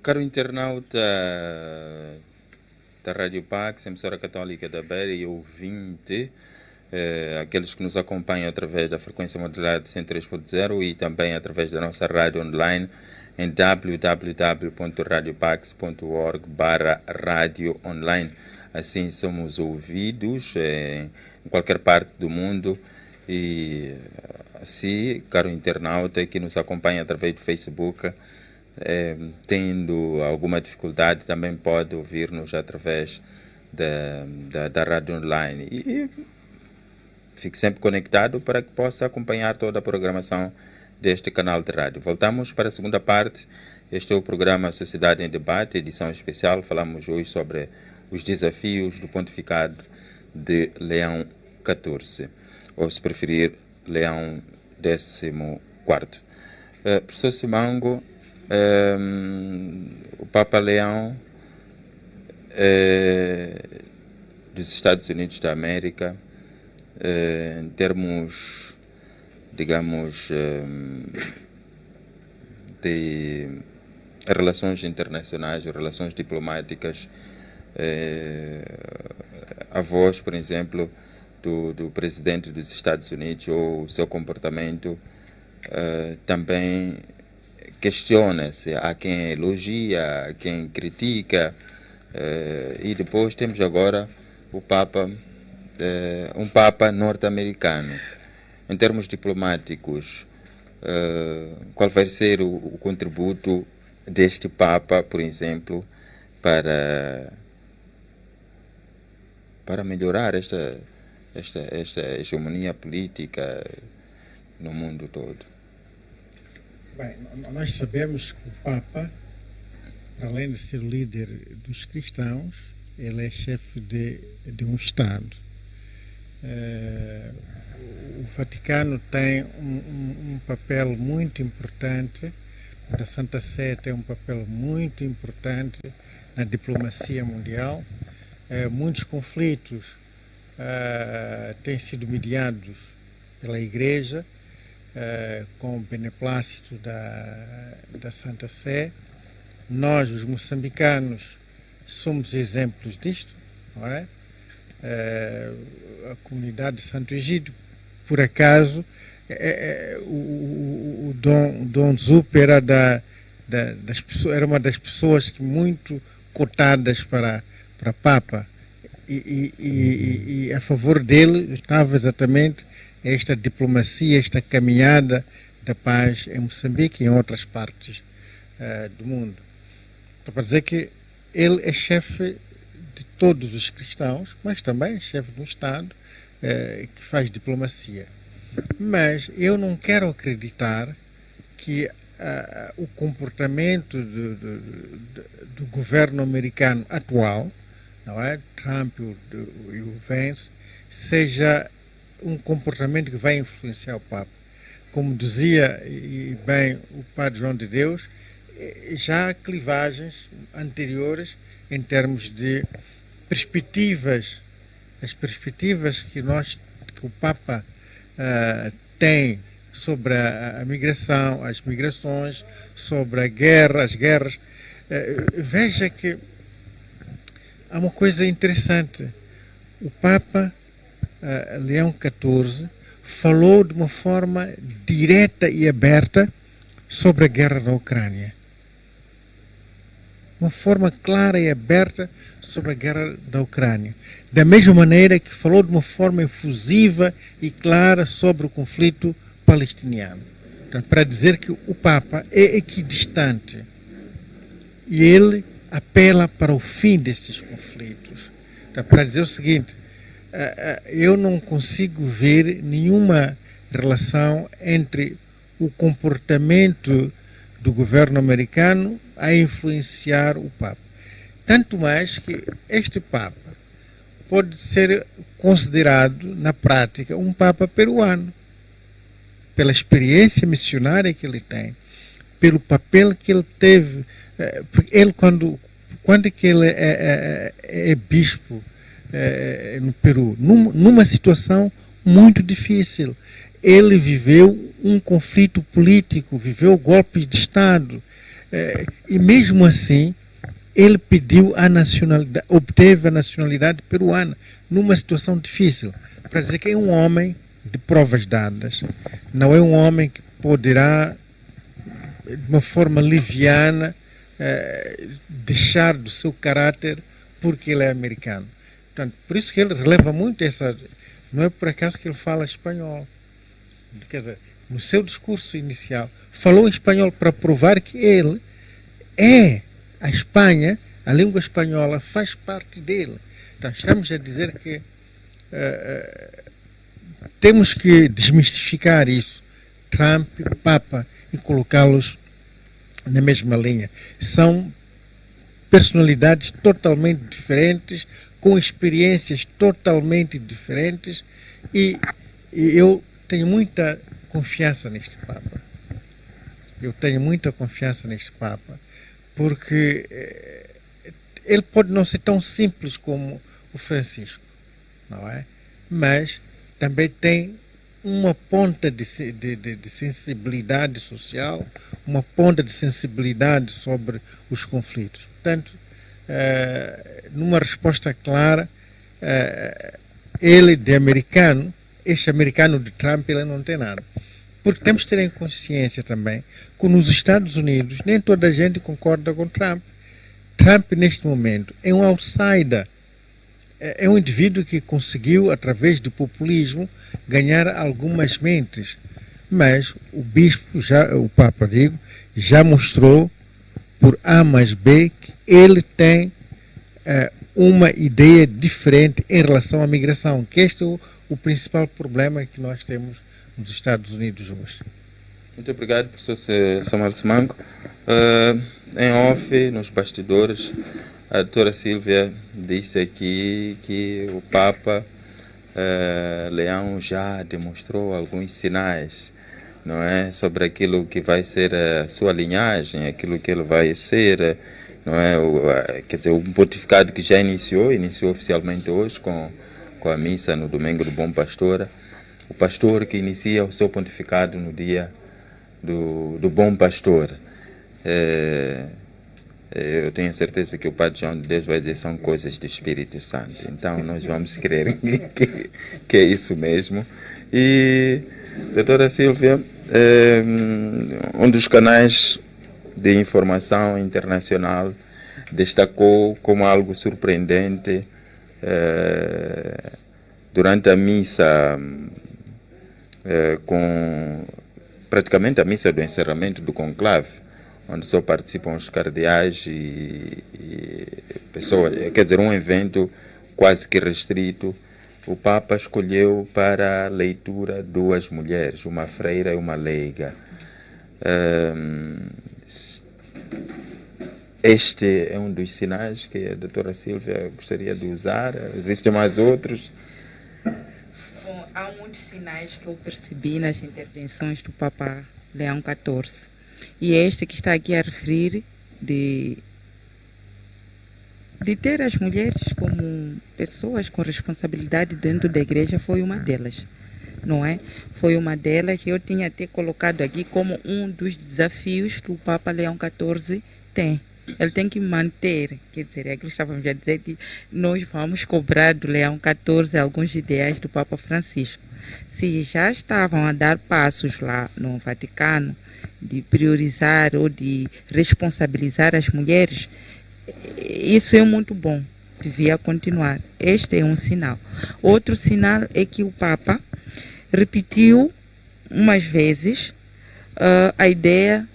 Caro internauta da Rádio Pax, emissora católica da Beira e ouvinte, aqueles que nos acompanham através da frequência modulada 103.0 e também através da nossa rádio online em www.radiopax.org/rádio online. Assim somos ouvidos em qualquer parte do mundo e assim, caro internauta que nos acompanha através do Facebook, tendo alguma dificuldade, também pode ouvir-nos através da rádio online. E fique sempre conectado para que possa acompanhar toda a programação deste canal de rádio. Voltamos para a segunda parte. Este é o programa Sociedade em Debate, edição especial. Falamos hoje sobre os desafios do pontificado de Leão XIV, ou se preferir, Leão XIV. Professor Simango, o Papa Leão dos Estados Unidos da América, em termos, digamos, de relações internacionais, relações diplomáticas, a voz, por exemplo, do presidente dos Estados Unidos ou o seu comportamento também questiona-se. Há quem elogia, há quem critica, e depois temos agora o Papa, um Papa norte-americano. Em termos diplomáticos, qual vai ser o contributo deste Papa, por exemplo, para melhorar esta hegemonia política no mundo todo? Bem, nós sabemos que o Papa, além de ser o líder dos cristãos, ele é chefe de um Estado. O Vaticano tem um papel muito importante, a Santa Sé tem um papel muito importante na diplomacia mundial. Muitos conflitos têm sido mediados pela Igreja, com o beneplácito da Santa Sé. Nós, os moçambicanos, somos exemplos disto, não é? A comunidade de Santo Egídio, por acaso, o Dom Zup era das pessoas, era uma das pessoas que muito cotadas para Papa, e a favor dele estava exatamente esta diplomacia, esta caminhada da paz em Moçambique e em outras partes do mundo. Para dizer que ele é chefe de todos os cristãos, mas também é chefe de um Estado que faz diplomacia. Mas eu não quero acreditar que o comportamento do governo americano atual, não é? Trump e o Vance, seja um comportamento que vai influenciar o Papa. Como dizia e bem o Padre João de Deus, já há clivagens anteriores em termos de perspectivas, as perspectivas que o Papa tem sobre a migração, as migrações, sobre a guerra, as guerras. Veja que há uma coisa interessante. O Papa Leão XIV falou de uma forma direta e aberta sobre a guerra da Ucrânia. Uma forma clara e aberta sobre a guerra da Ucrânia. Da mesma maneira que falou de uma forma efusiva e clara sobre o conflito palestiniano. Então, para dizer que o Papa é equidistante e ele apela para o fim desses conflitos. Então, para dizer o seguinte, eu não consigo ver nenhuma relação entre o comportamento do governo americano a influenciar o Papa. Tanto mais que este Papa pode ser considerado, na prática, um Papa peruano, pela experiência missionária que ele tem, pelo papel que ele teve. Porque ele, quando que ele é bispo no Peru, numa situação muito difícil, ele viveu um conflito político, viveu golpes de Estado, E mesmo assim, ele pediu a nacionalidade, obteve a nacionalidade peruana numa situação difícil, para dizer que é um homem de provas dadas, não é um homem que poderá, de uma forma liviana, deixar do seu caráter porque ele é americano. Portanto, por isso que ele releva muito essa... Não é por acaso que ele fala espanhol. Quer dizer, no seu discurso inicial, falou em espanhol para provar que ele é a Espanha, a língua espanhola faz parte dele. Então, estamos a dizer que temos que desmistificar isso. Trump, Papa, e colocá-los na mesma linha. São personalidades totalmente diferentes, com experiências totalmente diferentes, e eu tenho muita confiança neste Papa. Eu tenho muita confiança neste Papa, porque ele pode não ser tão simples como o Francisco, não é? Mas também tem uma ponta de sensibilidade social, uma ponta de sensibilidade sobre os conflitos. Portanto, numa resposta clara, ele de americano, este americano de Trump, ele não tem nada. Porque temos que ter em consciência também que nos Estados Unidos nem toda a gente concorda com Trump. Trump, neste momento, é um outsider. É um indivíduo que conseguiu, através do populismo, ganhar algumas mentes. Mas o bispo, o Papa, já mostrou, por A mais B, que ele tem uma ideia diferente em relação à migração, que este é o principal problema que nós temos nos Estados Unidos hoje. Muito obrigado, professor Samuel Simango. Em off, nos bastidores, a doutora Silvia disse aqui que o Papa Leão já demonstrou alguns sinais, não é, sobre aquilo que vai ser a sua linhagem, aquilo que ele vai ser, não é, quer dizer, o pontificado que já iniciou oficialmente hoje com a missa no Domingo do Bom Pastor. O pastor que inicia o seu pontificado no dia do Bom Pastor. Eu tenho certeza que o Padre João de Deus vai dizer são coisas do Espírito Santo. Então nós vamos crer que é isso mesmo. E, doutora Silvia, um dos canais de informação internacional destacou como algo surpreendente durante a missa, com praticamente a missa do encerramento do conclave, onde só participam os cardeais e pessoas, quer dizer, um evento quase que restrito. O Papa escolheu para a leitura duas mulheres, uma freira e uma leiga. Este é um dos sinais que a doutora Silvia gostaria de usar. Existem mais outros? Bom, há muitos sinais que eu percebi nas intervenções do Papa Leão XIV. E este que está aqui a referir de ter as mulheres como pessoas com responsabilidade dentro da igreja foi uma delas, não é? Foi uma delas que eu tinha até colocado aqui como um dos desafios que o Papa Leão XIV tem. Ele tem que manter, quer dizer, é que estávamos a dizer que nós vamos cobrar do Leão XIV alguns ideais do Papa Francisco. Se já estavam a dar passos lá no Vaticano de priorizar ou de responsabilizar as mulheres, isso é muito bom, devia continuar. Este é um sinal. Outro sinal é que o Papa repetiu umas vezes a ideia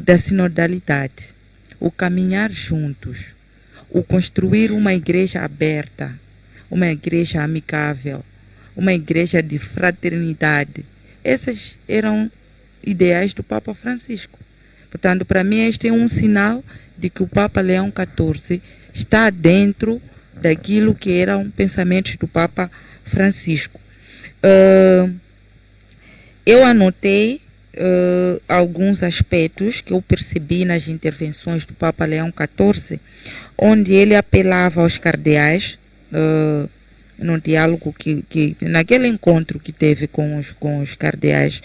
da sinodalidade, o caminhar juntos, o construir uma igreja aberta, uma igreja amigável, uma igreja de fraternidade. Essas eram ideais do Papa Francisco. Portanto, para mim, este é um sinal de que o Papa Leão XIV está dentro daquilo que eram pensamentos do Papa Francisco. Eu anotei alguns aspectos que eu percebi nas intervenções do Papa Leão XIV, onde ele apelava aos cardeais, no diálogo que naquele encontro que teve com os cardeais,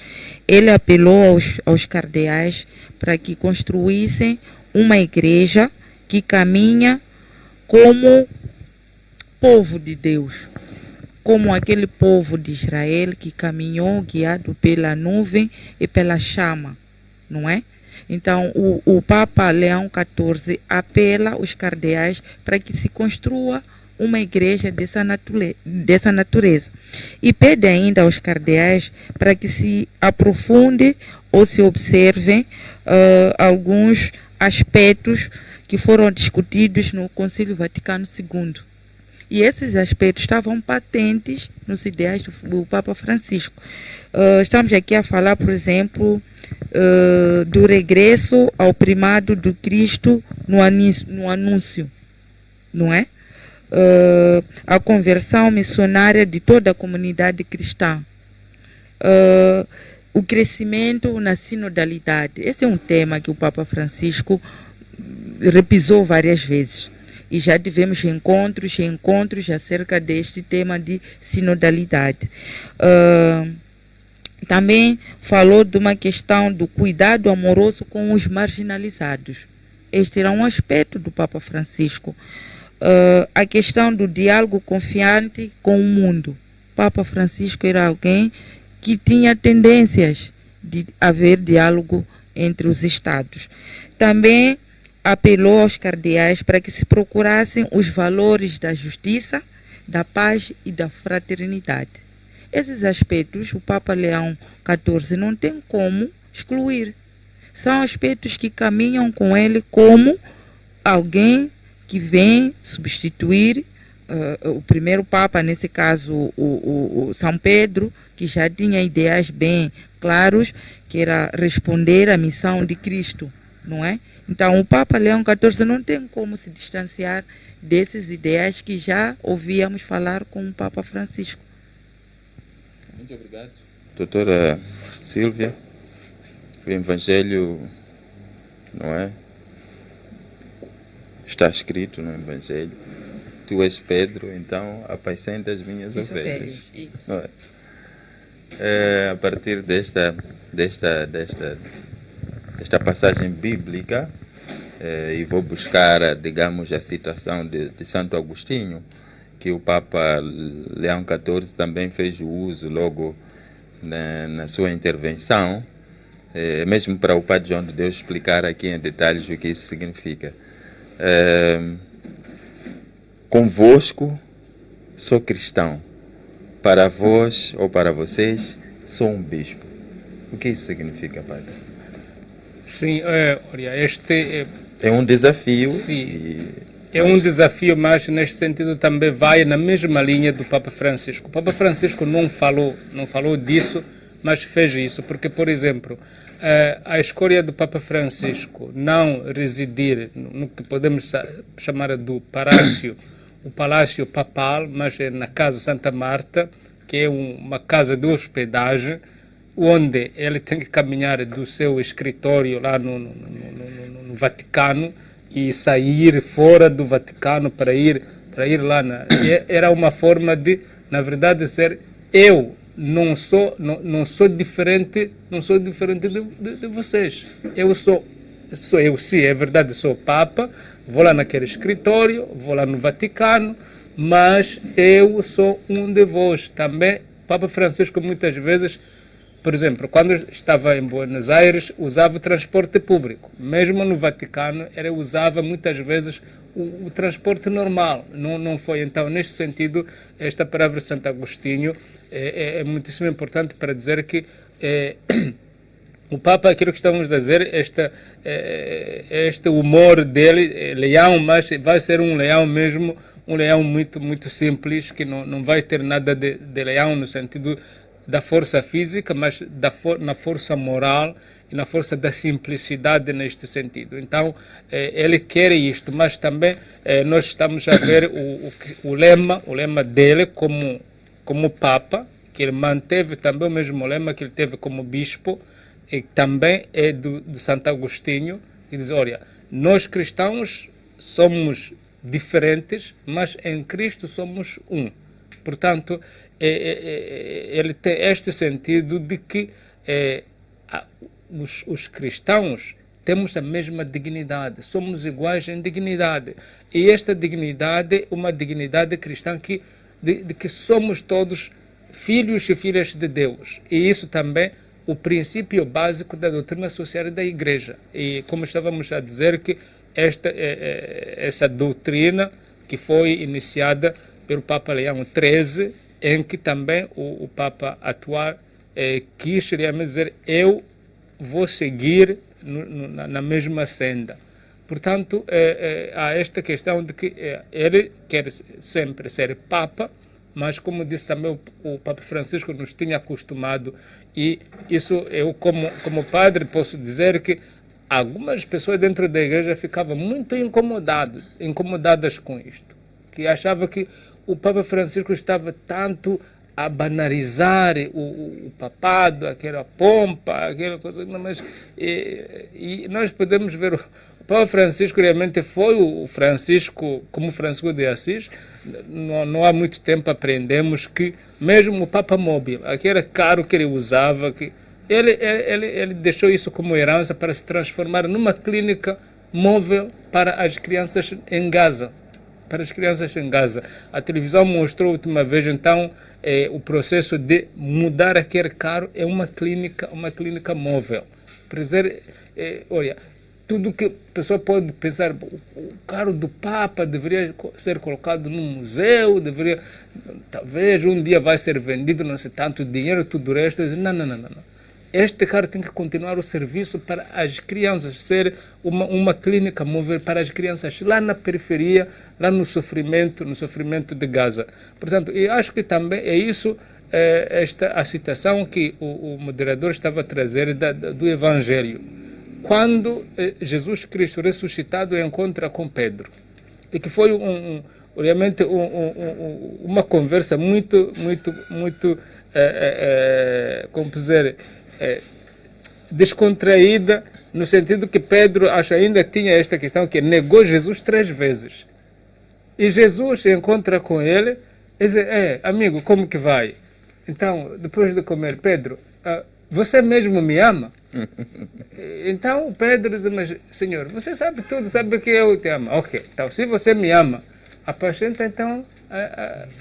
ele apelou aos cardeais para que construíssem uma igreja que caminha como povo de Deus, como aquele povo de Israel que caminhou guiado pela nuvem e pela chama, não é? Então, o Papa Leão XIV apela aos cardeais para que se construa uma igreja dessa natureza. E pede ainda aos cardeais para que se aprofunde ou se observem alguns aspectos que foram discutidos no Concílio Vaticano II. E esses aspectos estavam patentes nos ideais do Papa Francisco. Estamos aqui a falar, por exemplo, do regresso ao primado do Cristo no anúncio, não é? A conversão missionária de toda a comunidade cristã, o crescimento na sinodalidade. Esse é um tema que o Papa Francisco repisou várias vezes e já tivemos encontros acerca deste tema de sinodalidade. Também falou de uma questão do cuidado amoroso com os marginalizados. Este era um aspecto do Papa Francisco. A questão do diálogo confiante com o mundo. Papa Francisco era alguém que tinha tendências de haver diálogo entre os Estados. Também apelou aos cardeais para que se procurassem os valores da justiça, da paz e da fraternidade. Esses aspectos o Papa Leão XIV não tem como excluir. São aspectos que caminham com ele como alguém que vem substituir o primeiro Papa, nesse caso o São Pedro, que já tinha ideais bem claros, que era responder à missão de Cristo, não é? Então o Papa Leão XIV não tem como se distanciar desses ideais que já ouvíamos falar com o Papa Francisco. Muito obrigado. Doutora Silvia, o Evangelho, não é? Está escrito no Evangelho: tu és Pedro, então apacenta as minhas ovelhas. Isso. Não é? A partir desta passagem bíblica, e vou buscar, digamos, a citação de Santo Agostinho, que o Papa Leão XIV também fez o uso logo na sua intervenção, mesmo para o Padre João de Deus explicar aqui em detalhes o que isso significa. Convosco sou cristão, para vós ou para vocês sou um bispo. O que isso significa, Padre? Sim, olha, este é um desafio. Sim, é um desafio, mas neste sentido também vai na mesma linha do Papa Francisco. O Papa Francisco não falou disso, mas fez isso, porque, por exemplo, a escolha do Papa Francisco não residir no que podemos chamar do palácio, o Palácio Papal, mas é na Casa Santa Marta, que é uma casa de hospedagem, onde ele tem que caminhar do seu escritório lá no Vaticano e sair fora do Vaticano para ir lá. Era uma forma de, na verdade, ser eu. Não sou diferente de vocês. Eu sou eu, sim, é verdade, sou Papa, vou lá naquele escritório, vou lá no Vaticano, mas eu sou um de vós. Também, Papa Francisco muitas vezes, por exemplo, quando estava em Buenos Aires, usava o transporte público. Mesmo no Vaticano, ele usava muitas vezes o transporte normal. Não foi, então, neste sentido, esta palavra de Santo Agostinho é muitíssimo importante para dizer que o Papa, aquilo que estamos a dizer, este humor dele, leão, mas vai ser um leão mesmo, um leão muito, muito simples, que não vai ter nada de leão no sentido da força física, mas na força moral e na força da simplicidade neste sentido. Então, ele quer isto, mas também nós estamos a ver o lema dele como Papa, que ele manteve também o mesmo lema que ele teve como bispo, e também é de Santo Agostinho, que diz, olha, nós cristãos somos diferentes, mas em Cristo somos um. Portanto, ele tem este sentido de que os cristãos temos a mesma dignidade, somos iguais em dignidade. E esta dignidade, uma dignidade cristã de que somos todos filhos e filhas de Deus. E isso também o princípio básico da doutrina social da Igreja. E como estávamos a dizer, que essa doutrina que foi iniciada pelo Papa Leão XIII, em que também o Papa atual quis realmente dizer: eu vou seguir na mesma senda. Portanto, há esta questão de que ele quer sempre ser Papa, mas, como disse também o Papa Francisco, nos tinha acostumado, e isso eu, como padre, posso dizer que algumas pessoas dentro da igreja ficavam muito incomodadas com isto, que achavam que o Papa Francisco estava tanto a banalizar o papado, aquela pompa, aquela coisa, mas e nós podemos ver o Papa Francisco realmente foi o Francisco, como Francisco de Assis. Não há muito tempo aprendemos que mesmo o Papa Móvel, aquele carro que ele usava, que ele deixou isso como herança para se transformar numa clínica móvel para as crianças em Gaza. Para as crianças em Gaza. A televisão mostrou a última vez, então, o processo de mudar aquele carro é uma clínica móvel. Por dizer, olha, tudo que a pessoa pode pensar, o carro do Papa deveria ser colocado num museu, talvez um dia vai ser vendido, não sei, tanto dinheiro, tudo o resto. Não. Este carro tem que continuar o serviço para as crianças, ser uma clínica móvel para as crianças lá na periferia, lá no sofrimento de Gaza. Portanto, eu acho que também é isso, a citação que o moderador estava a trazer do Evangelho. Quando Jesus Cristo ressuscitado encontra com Pedro, e que foi realmente uma conversa muito como dizer, descontraída, no sentido que Pedro ainda tinha esta questão, que negou Jesus 3 vezes. E Jesus encontra com ele e diz: amigo, como que vai? Então, depois de comer, Pedro, você mesmo me ama? Então Pedro diz: mas Senhor, você sabe tudo, sabe que eu te amo. Ok, então se você me ama, apacenta então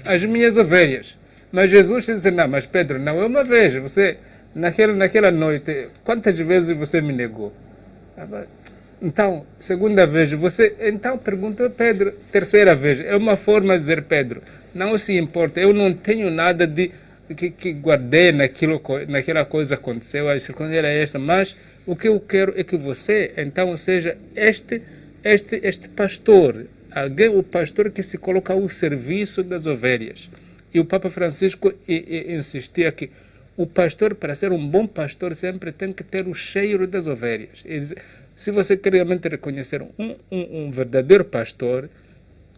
as minhas ovelhas. Mas Jesus diz: não, mas Pedro, não é uma vez, você... Naquela noite, quantas vezes você me negou? Então, segunda vez, então pergunta Pedro, terceira vez. É uma forma de dizer: Pedro, não se importa, eu não tenho nada que guardei naquela coisa que aconteceu, a circunstância era esta, mas o que eu quero é que você, então, seja este pastor, o pastor que se coloca ao serviço das ovelhas. E o Papa Francisco insistia que o pastor, para ser um bom pastor, sempre tem que ter o cheiro das ovelhas. Se você quer realmente reconhecer um verdadeiro pastor,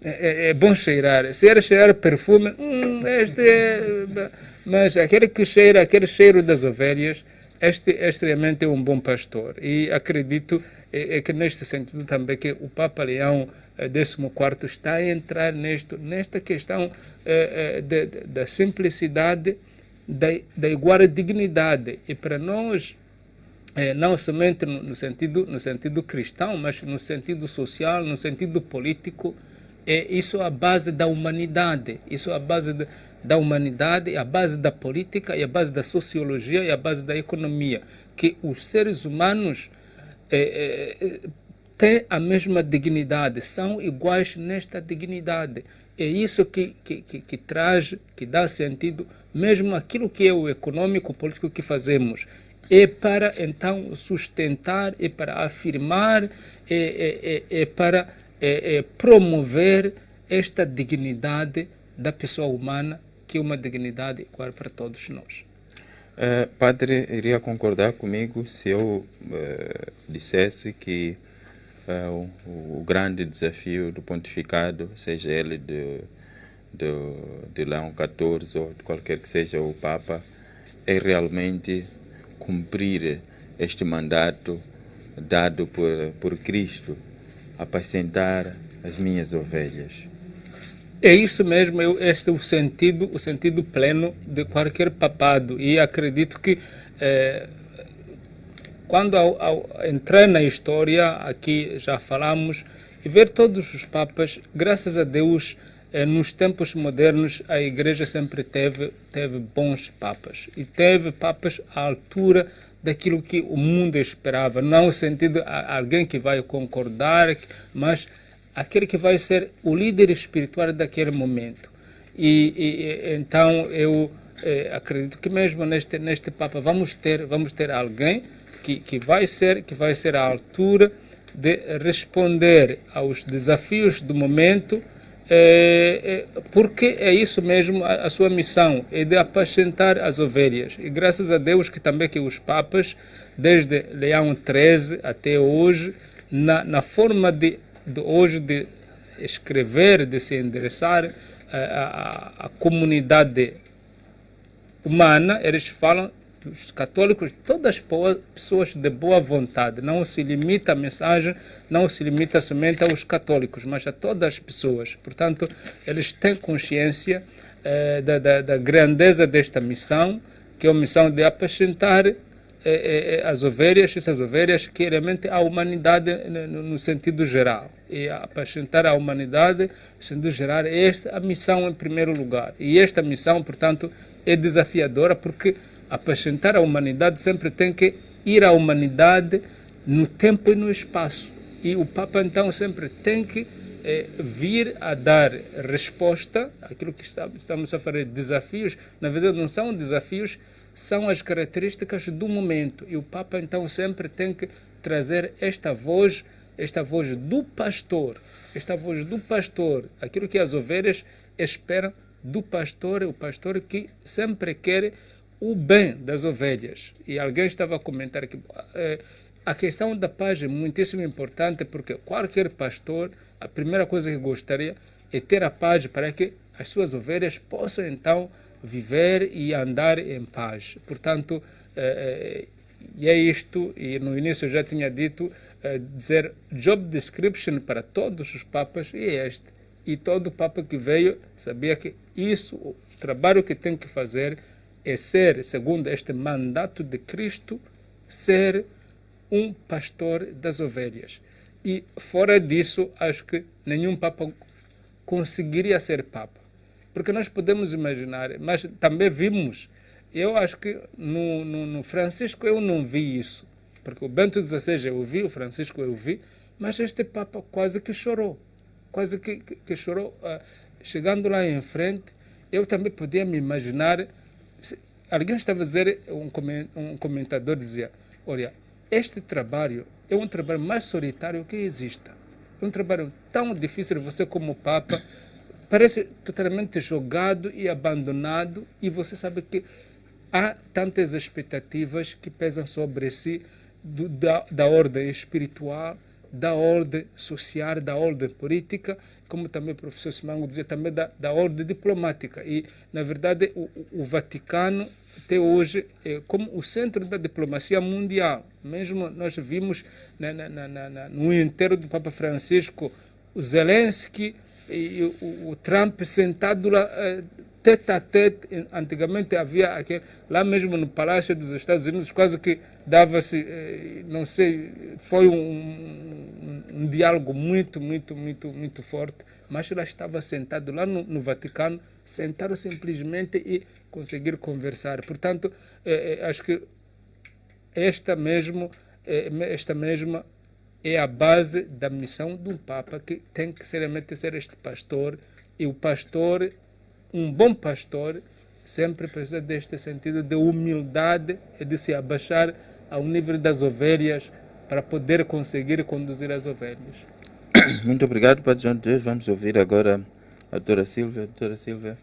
é bom cheirar. Se ele cheirar perfume, mas aquele cheiro das ovelhas, este realmente é um bom pastor. E acredito que neste sentido também que o Papa Leão XIV está a entrar nesta questão da simplicidade, da igual dignidade. E para nós, não somente no sentido cristão, mas no sentido social, no sentido político, isso é a base da humanidade. Isso é a base da humanidade, a base da política, e a base da sociologia, e a base da economia. Que os seres humanos têm a mesma dignidade, são iguais nesta dignidade. É isso que traz, que dá sentido mesmo aquilo que é o econômico, o político que fazemos. É para, então, sustentar, é para afirmar, é para promover esta dignidade da pessoa humana, que é uma dignidade igual para todos nós. Padre, iria concordar comigo se eu dissesse que o grande desafio do pontificado, seja ele de Leão XIV ou de qualquer que seja o Papa, é realmente cumprir este mandato dado por Cristo: apacentar as minhas ovelhas. É isso mesmo, este é o sentido pleno de qualquer papado. E acredito que quando ao entrar na história, aqui já falamos, e ver todos os papas, graças a Deus, nos tempos modernos a Igreja sempre teve bons papas. E teve papas à altura daquilo que o mundo esperava. Não no sentido alguém que vai concordar, mas aquele que vai ser o líder espiritual daquele momento. Então eu acredito que mesmo neste Papa vamos ter alguém que vai ser à altura de responder aos desafios do momento, porque é isso mesmo a sua missão, é de apacentar as ovelhas. E graças a Deus que também que os papas, desde Leão XIII até hoje, na forma de hoje de escrever, de se endereçar a comunidade humana, eles falam dos católicos, todas as pessoas de boa vontade. Não se limita a mensagem, não se limita somente aos católicos, mas a todas as pessoas. Portanto, eles têm consciência da grandeza desta missão, que é a missão de apacentar as ovelhas, essas ovelhas que realmente a humanidade no sentido geral. E apacentar a humanidade no sentido geral é esta a missão em primeiro lugar. E esta missão, portanto, é desafiadora, porque apacentar a humanidade sempre tem que ir à humanidade no tempo e no espaço. E o Papa, então, sempre tem que vir a dar resposta àquilo que estamos a falar de desafios. Na verdade, não são desafios, são as características do momento. E o Papa, então, sempre tem que trazer esta voz do pastor, aquilo que as ovelhas esperam do pastor, o pastor que sempre quer o bem das ovelhas. E alguém estava a comentar que a questão da paz é muitíssimo importante, porque qualquer pastor, a primeira coisa que gostaria é ter a paz para que as suas ovelhas possam então viver e andar em paz. Portanto, e é isto, e no início eu já tinha dito, dizer job description para todos os papas e este. E todo papa que veio sabia que isso, o trabalho que tem que fazer é ser, segundo este mandato de Cristo, ser um pastor das ovelhas. E fora disso, acho que nenhum papa conseguiria ser papa. Porque nós podemos imaginar, mas também vimos, eu acho que no Francisco eu não vi isso. Porque o Bento XVI eu vi, o Francisco eu vi, mas este Papa quase que chorou. Quase que chorou. Chegando lá em frente, eu também podia me imaginar. Alguém estava a dizer, um comentador dizia: olha, este trabalho é um trabalho mais solitário que exista. É um trabalho tão difícil, você como Papa, parece totalmente jogado e abandonado, e você sabe que há tantas expectativas que pesam sobre si, da ordem espiritual, da ordem social, da ordem política, como também o professor Simango dizia, também da ordem diplomática. E, na verdade, o Vaticano, até hoje, é como o centro da diplomacia mundial. Mesmo nós vimos no enterro do Papa Francisco, o Zelensky e o Trump sentado lá, tete a tete. Antigamente havia aquele, lá mesmo no Palácio dos Estados Unidos, quase que dava-se, não sei, foi um diálogo muito forte, mas ela estava sentado lá no Vaticano, sentaram simplesmente e conseguiram conversar. Portanto, acho que esta mesma é a base da missão de um Papa, que tem que seriamente ser este pastor, e o pastor, um bom pastor, sempre precisa deste sentido de humildade e de se abaixar ao nível das ovelhas para poder conseguir conduzir as ovelhas. Muito obrigado, Padre João de Deus. Vamos ouvir agora a doutora Silvia. Doutora Silvia,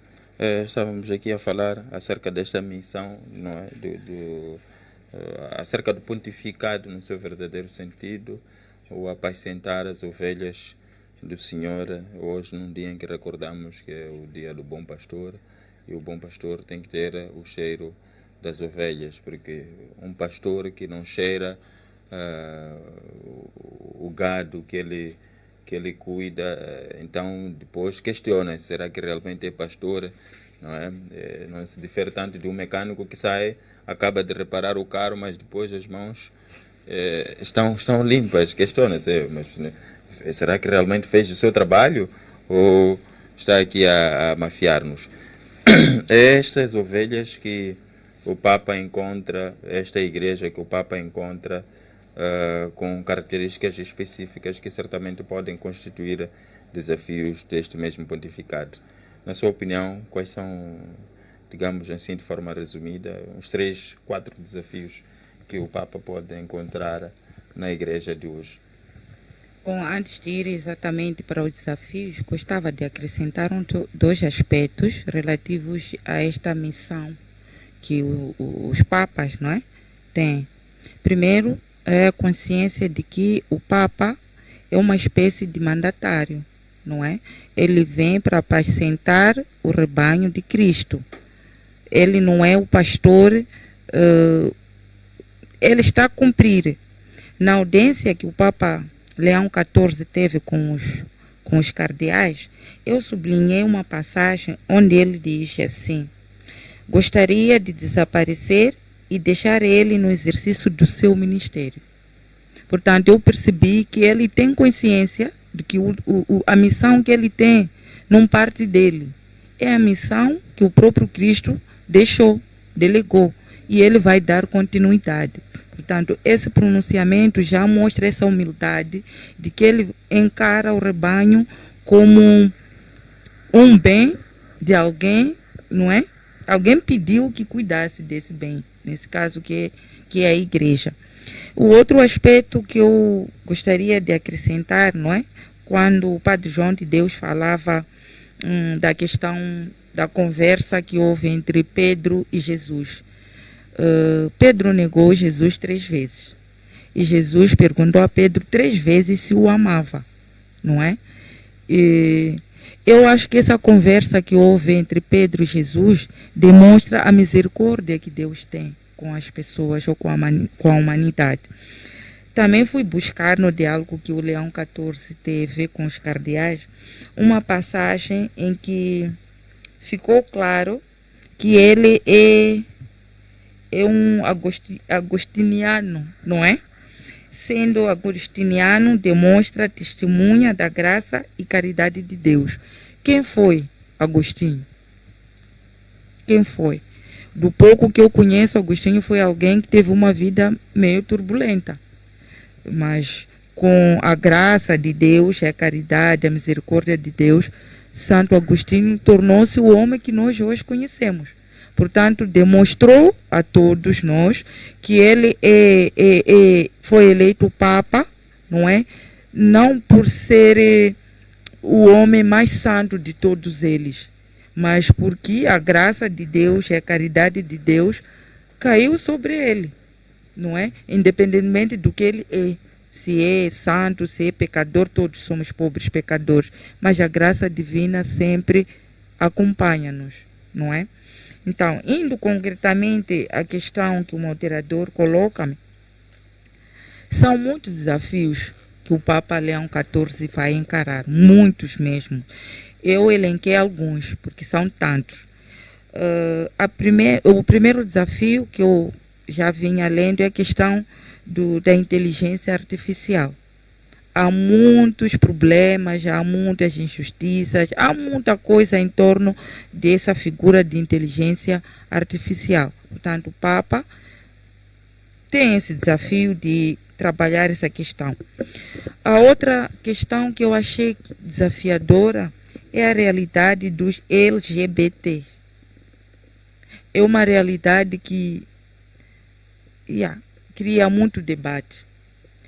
estávamos aqui a falar acerca desta missão, não é? Acerca do pontificado no seu verdadeiro sentido, o apacentar as ovelhas do Senhor. Hoje, num dia em que recordamos que é o dia do bom pastor, e o bom pastor tem que ter o cheiro das ovelhas, porque um pastor que não cheira o gado que ele que ele cuida, então depois questiona, será que realmente é pastor? Não é? Não se difere tanto de um mecânico que sai, acaba de reparar o carro, mas depois as mãos estão limpas, questiona-se, mas né, será que realmente fez o seu trabalho ou está aqui a mafiar-nos? Estas ovelhas que o Papa encontra, esta igreja que o Papa encontra com características específicas que certamente podem constituir desafios deste mesmo pontificado. Na sua opinião, quais são, digamos assim, de forma resumida, uns 3, 4 desafios que o Papa pode encontrar na igreja de hoje? Bom, antes de ir exatamente para os desafios, gostava de acrescentar dois aspectos relativos a esta missão que os papas, não é, têm. Primeiro, é a consciência de que o Papa é uma espécie de mandatário, não é? Ele vem para apacentar o rebanho de Cristo. Ele não é o pastor, ele está a cumprir. Na audiência que o Papa Leão XIV teve com os cardeais, eu sublinhei uma passagem onde ele diz assim: gostaria de desaparecer e deixar ele no exercício do seu ministério. Portanto, eu percebi que ele tem consciência de que a missão que ele tem não parte dele. É a missão que o próprio Cristo deixou, delegou, e ele vai dar continuidade. Portanto, esse pronunciamento já mostra essa humildade de que ele encara o rebanho como um bem de alguém, não é? Alguém pediu que cuidasse desse bem, nesse caso que é a igreja. O outro aspecto que eu gostaria de acrescentar, não é? Quando o Padre João de Deus falava da questão da conversa que houve entre Pedro e Jesus. Pedro negou Jesus 3 vezes. E Jesus perguntou a Pedro 3 vezes se o amava, não é? E eu acho que essa conversa que houve entre Pedro e Jesus demonstra a misericórdia que Deus tem com as pessoas ou com a humanidade. Também fui buscar no diálogo que o Leão XIV teve com os cardeais uma passagem em que ficou claro que ele é um agostiniano, não é? Sendo agostiniano, demonstra testemunha da graça e caridade de Deus. Quem foi Agostinho? Quem foi? Do pouco que eu conheço, Agostinho foi alguém que teve uma vida meio turbulenta. Mas com a graça de Deus, a caridade, a misericórdia de Deus, Santo Agostinho tornou-se o homem que nós hoje conhecemos. Portanto, demonstrou a todos nós que ele foi eleito Papa, não é? Não por ser o homem mais santo de todos eles, mas porque a graça de Deus e a caridade de Deus caiu sobre ele, não é? Independentemente do que ele é. Se é santo, se é pecador, todos somos pobres pecadores, mas a graça divina sempre acompanha-nos, não é? Então, indo concretamente à questão que o moderador coloca, são muitos desafios que o Papa Leão XIV vai encarar, muitos mesmo. Eu elenquei alguns, porque são tantos. O primeiro desafio que eu já vinha lendo é a questão da inteligência artificial. Há muitos problemas, há muitas injustiças, há muita coisa em torno dessa figura de inteligência artificial. Portanto, o Papa tem esse desafio de trabalhar essa questão. A outra questão que eu achei desafiadora é a realidade dos LGBT. É uma realidade que cria muito debate.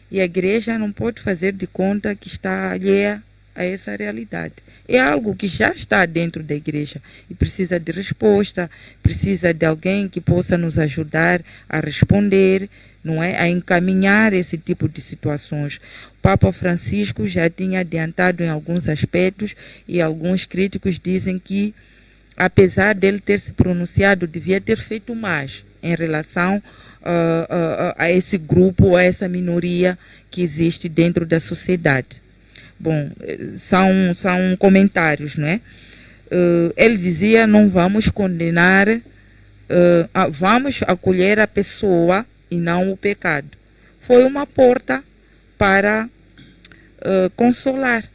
E a igreja não pode fazer de conta que está alheia a essa realidade. É algo que já está dentro da igreja e precisa de resposta, precisa de alguém que possa nos ajudar a responder, não é? A encaminhar esse tipo de situações. O Papa Francisco já tinha adiantado em alguns aspectos e alguns críticos dizem que, apesar dele ter se pronunciado, devia ter feito mais em relação a esse grupo, a essa minoria que existe dentro da sociedade. Bom, são comentários, não é? Ele dizia, não vamos condenar, vamos acolher a pessoa e não o pecado. Foi uma porta para consolar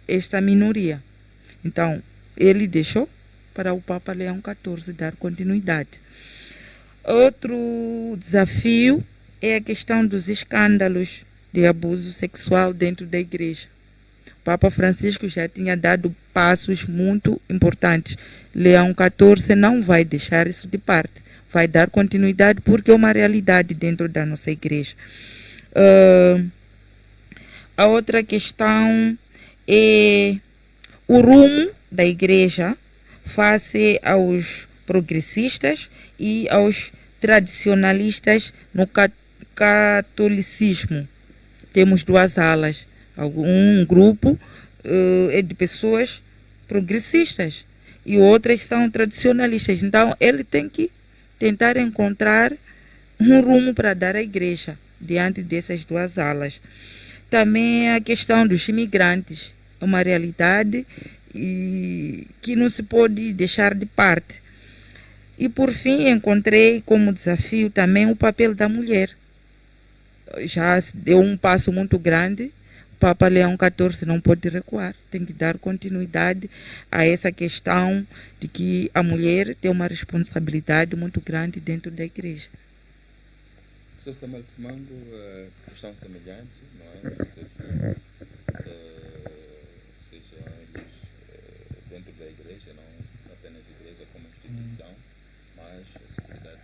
esta minoria. Então, ele deixou para o Papa Leão XIV dar continuidade. Outro desafio é a questão dos escândalos de abuso sexual dentro da igreja. O Papa Francisco já tinha dado passos muito importantes. Leão XIV não vai deixar isso de parte, vai dar continuidade porque é uma realidade dentro da nossa igreja. A outra questão é o rumo da igreja face aos progressistas e aos tradicionalistas no catolicismo. Temos duas alas. Um grupo é de pessoas progressistas e outras são tradicionalistas. Então, ele tem que tentar encontrar um rumo para dar à igreja diante dessas duas alas. Também a questão dos imigrantes é uma realidade e que não se pode deixar de parte. E por fim encontrei como desafio também o papel da mulher. Já se deu um passo muito grande, o Papa Leão XIV não pode recuar, tem que dar continuidade a essa questão de que a mulher tem uma responsabilidade muito grande dentro da igreja. Professor Samuel Simango, questão semelhante, não é? Seja eles dentro da igreja, não apenas a igreja como instituição, mas a sociedade.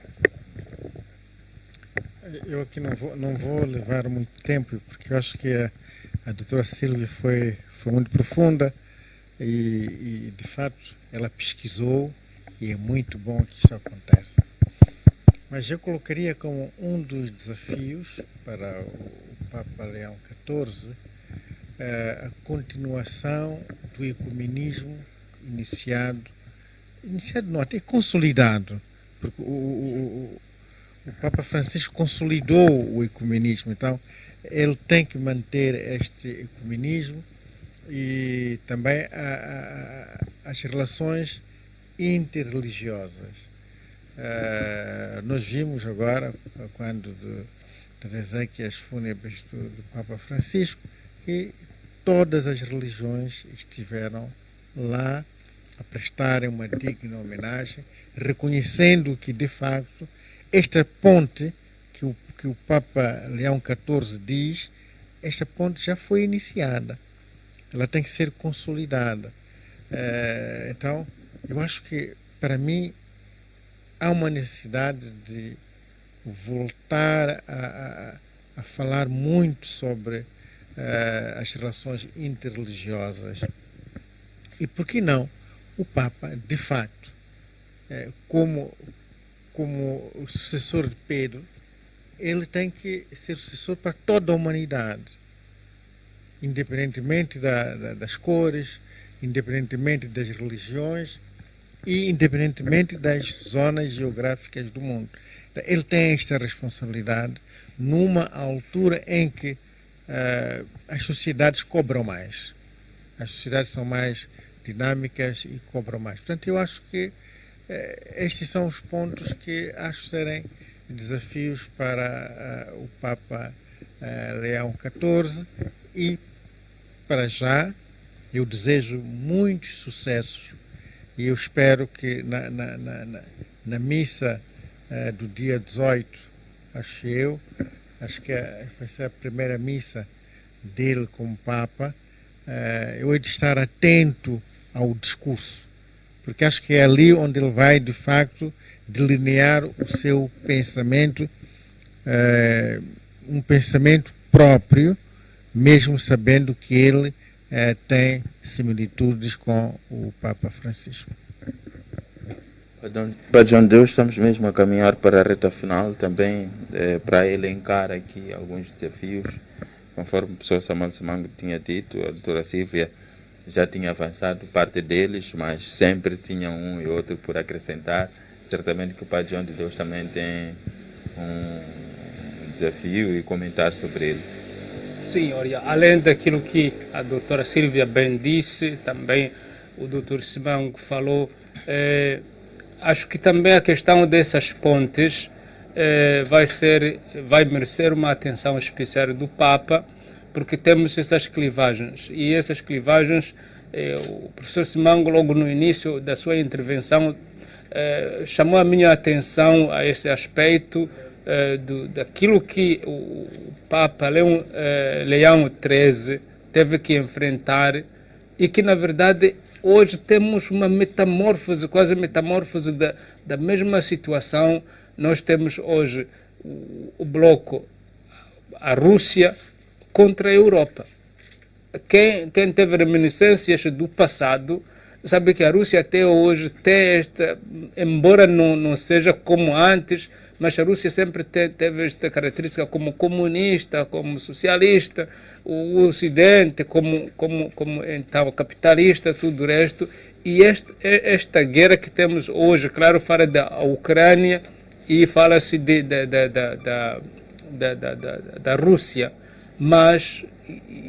Eu aqui não vou levar muito tempo, porque eu acho que a doutora Sílvia foi muito profunda e, de fato, ela pesquisou e é muito bom que isso aconteça. Mas eu colocaria como um dos desafios para o Papa Leão XIV a continuação do ecumenismo iniciado não, até consolidado, porque o Papa Francisco consolidou o ecumenismo, então ele tem que manter este ecumenismo e também as relações interreligiosas. Nós vimos agora, quando das exéquias fúnebres do Papa Francisco, que todas as religiões estiveram lá a prestarem uma digna homenagem, reconhecendo que, de facto, esta ponte que o Papa Leão XIV diz, esta ponte já foi iniciada. Ela tem que ser consolidada. Então, eu acho que, para mim, há uma necessidade de voltar a falar muito sobre as relações interreligiosas. E por que não o Papa, de facto, como o sucessor de Pedro, ele tem que ser sucessor para toda a humanidade, independentemente das cores, independentemente das religiões e independentemente das zonas geográficas do mundo. Então, ele tem esta responsabilidade numa altura em que as sociedades cobram mais. As sociedades são mais dinâmicas e cobram mais. Portanto, eu acho que estes são os pontos que acho serem desafios para o Papa Leão XIV e, para já, eu desejo muitos sucessos e eu espero que na missa do dia 18, acho que vai ser a primeira missa dele como Papa, eu hei de estar atento ao discurso, porque acho que é ali onde ele vai, de facto, delinear o seu pensamento, um pensamento próprio, mesmo sabendo que ele tem similitudes com o Papa Francisco. Padre João Deus, estamos mesmo a caminhar para a reta final também, para elencar aqui alguns desafios, conforme o professor Samuel Simango tinha dito, a doutora Sílvia já tinha avançado parte deles, mas sempre tinha um e outro por acrescentar. Certamente que o Padre João de Deus também tem um desafio e comentar sobre ele. Sim, olha, além daquilo que a doutora Silvia bem disse, também o doutor Simão falou, acho que também a questão dessas pontes vai merecer uma atenção especial do Papa, porque temos essas clivagens. E essas clivagens, o professor Simango, logo no início da sua intervenção, chamou a minha atenção a esse aspecto daquilo que o Papa Leão XIII teve que enfrentar e que, na verdade, hoje temos uma metamorfose, quase metamorfose da mesma situação. Nós temos hoje o bloco, a Rússia contra a Europa. Quem teve reminiscências do passado sabe que a Rússia até hoje tem esta, embora não seja como antes, mas a Rússia sempre teve esta característica como comunista, como socialista, o Ocidente como então capitalista, tudo o resto. E esta guerra que temos hoje, claro, fala da Ucrânia e fala-se da Rússia, mas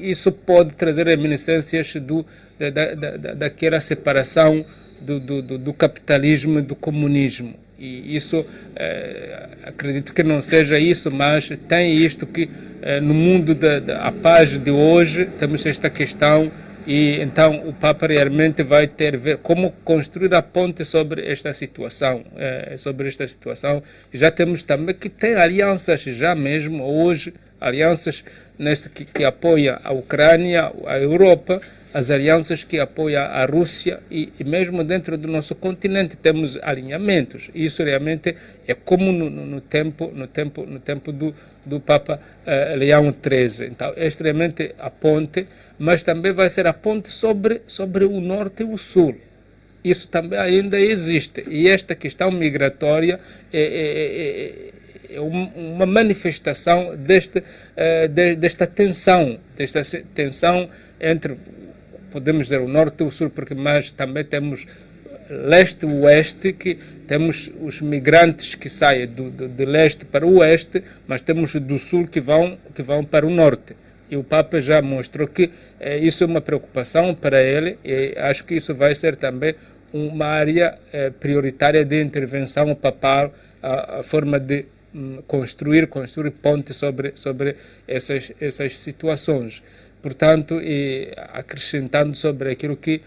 isso pode trazer reminiscências daquela separação do capitalismo e do comunismo. E isso, acredito que não seja isso, mas tem isto que no mundo da paz de hoje temos esta questão, e então o Papa realmente vai ter a ver como construir a ponte sobre esta situação. Já temos também que tem alianças já mesmo hoje, alianças que apoiam a Ucrânia, a Europa, as alianças que apoiam a Rússia e mesmo dentro do nosso continente temos alinhamentos. Isso realmente é como no tempo do Papa Leão XIII. Então, é extremamente a ponte, mas também vai ser a ponte sobre o norte e o sul. Isso também ainda existe. E esta questão migratória é uma manifestação desta tensão entre, podemos dizer, o norte e o sul, porque mais também temos leste e oeste, que temos os migrantes que saem do leste para o oeste, mas temos do sul que vão para o norte. E o Papa já mostrou que isso é uma preocupação para ele, e acho que isso vai ser também uma área prioritária de intervenção papal, a forma de construir pontes sobre essas situações. Portanto, acrescentando sobre aquilo que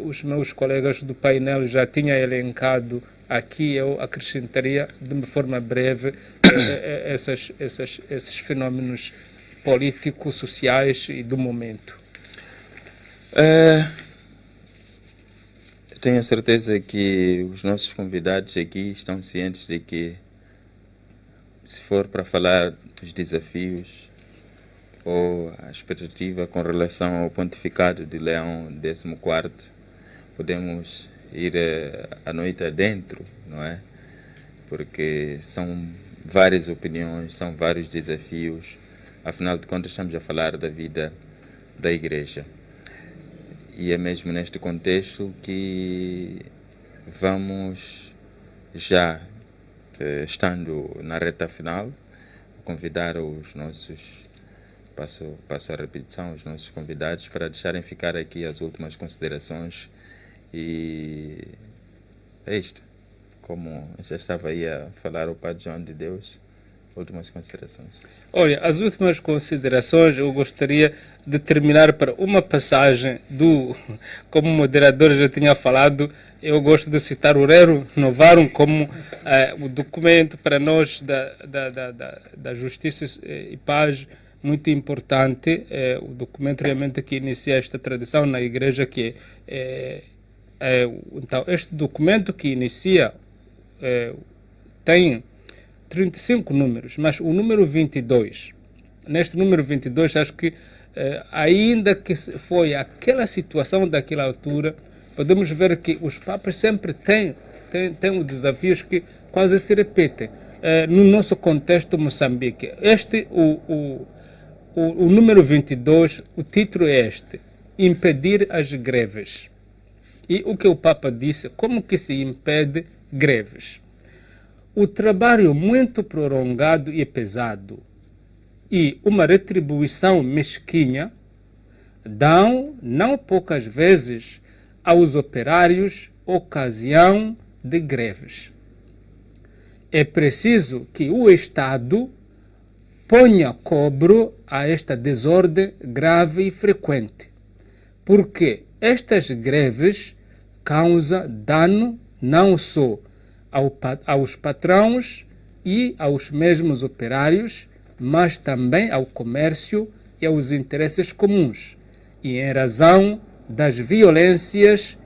os meus colegas do painel já tinham elencado aqui, eu acrescentaria de uma forma breve esses fenômenos políticos, sociais e do momento. Tenho certeza que os nossos convidados aqui estão cientes de que, se for para falar dos desafios ou a expectativa com relação ao pontificado de Leão XIV, podemos ir a noite adentro, não é? Porque são várias opiniões, são vários desafios. Afinal de contas, estamos a falar da vida da Igreja. E é mesmo neste contexto que vamos, já estando na reta final, convidar os nossos, passo a repetição, os nossos convidados para deixarem ficar aqui as últimas considerações. E é isto. Como já estava aí a falar o Padre João de Deus, últimas considerações. Olha, as últimas considerações eu gostaria de terminar para uma passagem como o moderador já tinha falado, eu gosto de citar o Rerum Novarum como o documento para nós da Justiça e Paz, muito importante, o documento realmente que inicia esta tradição na Igreja, que então, este documento que inicia tem 35 números, mas o número 22, neste número 22, acho que ainda que foi aquela situação daquela altura, podemos ver que os papas sempre têm os desafios que quase se repetem. No nosso contexto Moçambique, o número 22, o título é este: impedir as greves. E o que o Papa disse, como que se impede greves? O trabalho muito prolongado e pesado e uma retribuição mesquinha dão, não poucas vezes, aos operários ocasião de greves. É preciso que o Estado ponha cobro a esta desordem grave e frequente, porque estas greves causam dano não só aos patrões e aos mesmos operários, mas também ao comércio e aos interesses comuns, e em razão das violências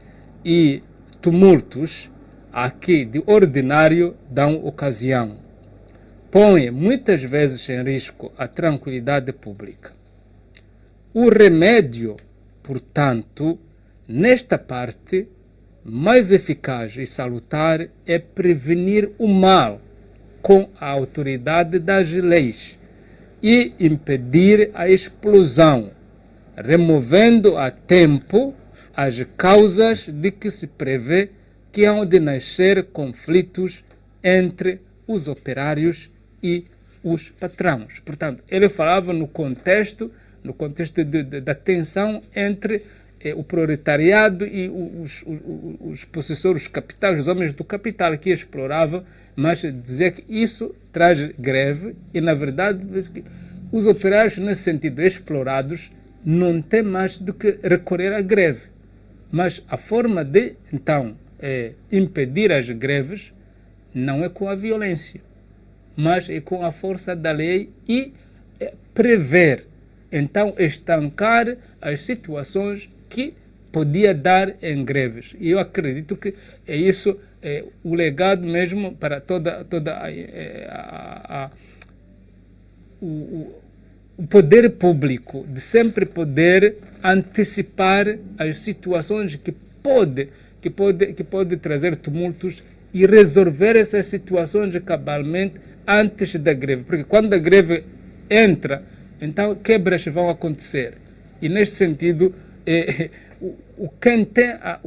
e tumultos a que de ordinário dão ocasião, põe muitas vezes em risco a tranquilidade pública. O remédio, portanto, nesta parte, mais eficaz e salutar é prevenir o mal com a autoridade das leis e impedir a explosão, removendo a tempo as causas de que se prevê que hão de nascer conflitos entre os operários e os patrões. Portanto, ele falava no contexto da tensão entre o proletariado e os possessores capitais, os homens do capital que exploravam, mas dizer que isso traz greve e, na verdade, os operários, nesse sentido, explorados, não têm mais do que recorrer à greve. Mas a forma de, então, impedir as greves não é com a violência, mas é com a força da lei e prever, então, estancar as situações que podia dar em greves. E eu acredito que é isso, o legado mesmo para o poder público, de sempre poder antecipar as situações que pode trazer tumultos e resolver essas situações cabalmente antes da greve. Porque quando a greve entra, então quebras vão acontecer. E neste sentido, quem tem a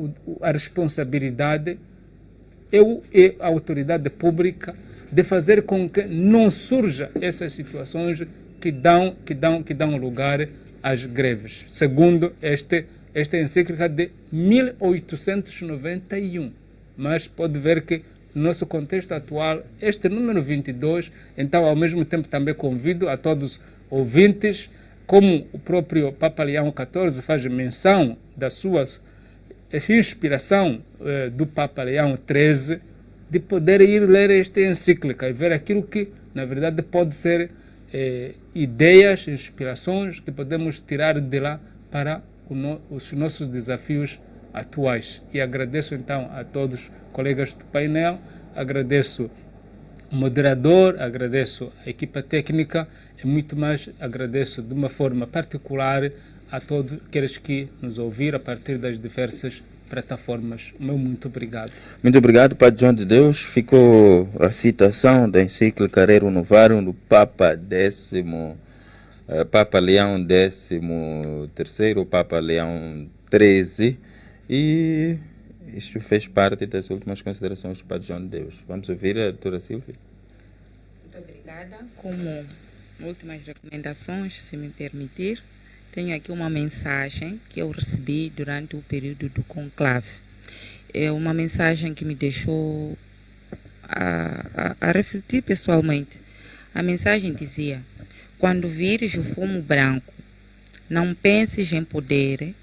responsabilidade é a autoridade pública de fazer com que não surjam essas situações que dão lugar às greves, segundo esta encíclica de 1891. Mas pode ver que no nosso contexto atual, este número 22, então ao mesmo tempo também convido a todos os ouvintes, como o próprio Papa Leão XIV faz menção da sua inspiração do Papa Leão XIII, de poder ir ler esta encíclica e ver aquilo que, na verdade, pode ser ideias, inspirações que podemos tirar de lá para os nossos desafios atuais. E agradeço então a todos os colegas do painel, agradeço o moderador, agradeço a equipa técnica e muito mais agradeço de uma forma particular a todos aqueles que nos ouviram a partir das diversas plataformas. Meu muito obrigado. Muito obrigado, Padre João de Deus. Ficou a citação da encíclica Rerum Novarum do Papa Leão XIII, Papa Leão XIII, e isto fez parte das últimas considerações do Padre João de Deus. Vamos ouvir a doutora Silvia. Muito obrigada. Como últimas recomendações, se me permitir, tenho aqui uma mensagem que eu recebi durante o período do conclave. É uma mensagem que me deixou a refletir pessoalmente. A mensagem dizia: quando vires o fumo branco, não penses em poder,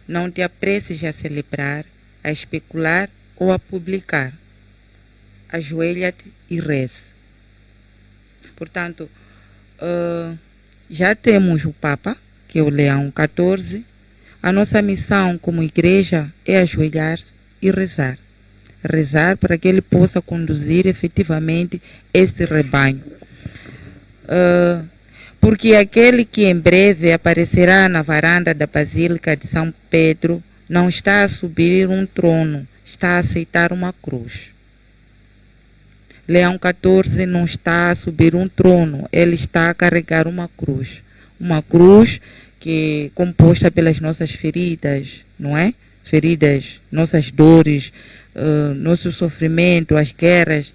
não te apresses a celebrar, a especular ou a publicar. Ajoelha-te e reze. Portanto, já temos o Papa, que é o Leão XIV. A nossa missão como igreja é ajoelhar-se e rezar. Rezar para que ele possa conduzir efetivamente este rebanho. Porque aquele que em breve aparecerá na varanda da Basílica de São Pedro não está a subir um trono, está a aceitar uma cruz. Leão XIV não está a subir um trono, ele está a carregar uma cruz. Uma cruz que é composta pelas nossas feridas, não é? Feridas, nossas dores, nosso sofrimento, as guerras,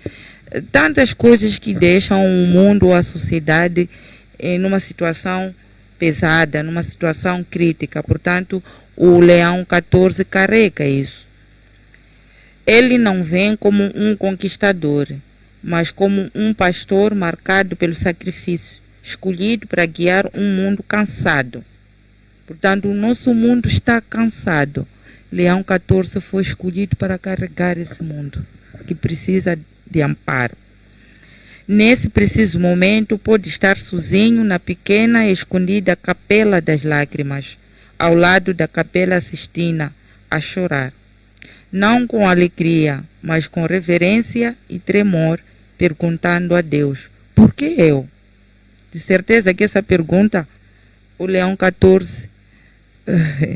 tantas coisas que deixam o mundo, a sociedade numa situação pesada, numa situação crítica. Portanto, o Leão 14 carrega isso. Ele não vem como um conquistador, mas como um pastor marcado pelo sacrifício, escolhido para guiar um mundo cansado. Portanto, o nosso mundo está cansado. Leão 14 foi escolhido para carregar esse mundo, que precisa de amparo. Nesse preciso momento, pode estar sozinho na pequena e escondida Capela das Lágrimas, ao lado da Capela Sistina, a chorar. Não com alegria, mas com reverência e tremor, perguntando a Deus: por que eu? De certeza que essa pergunta o Leão 14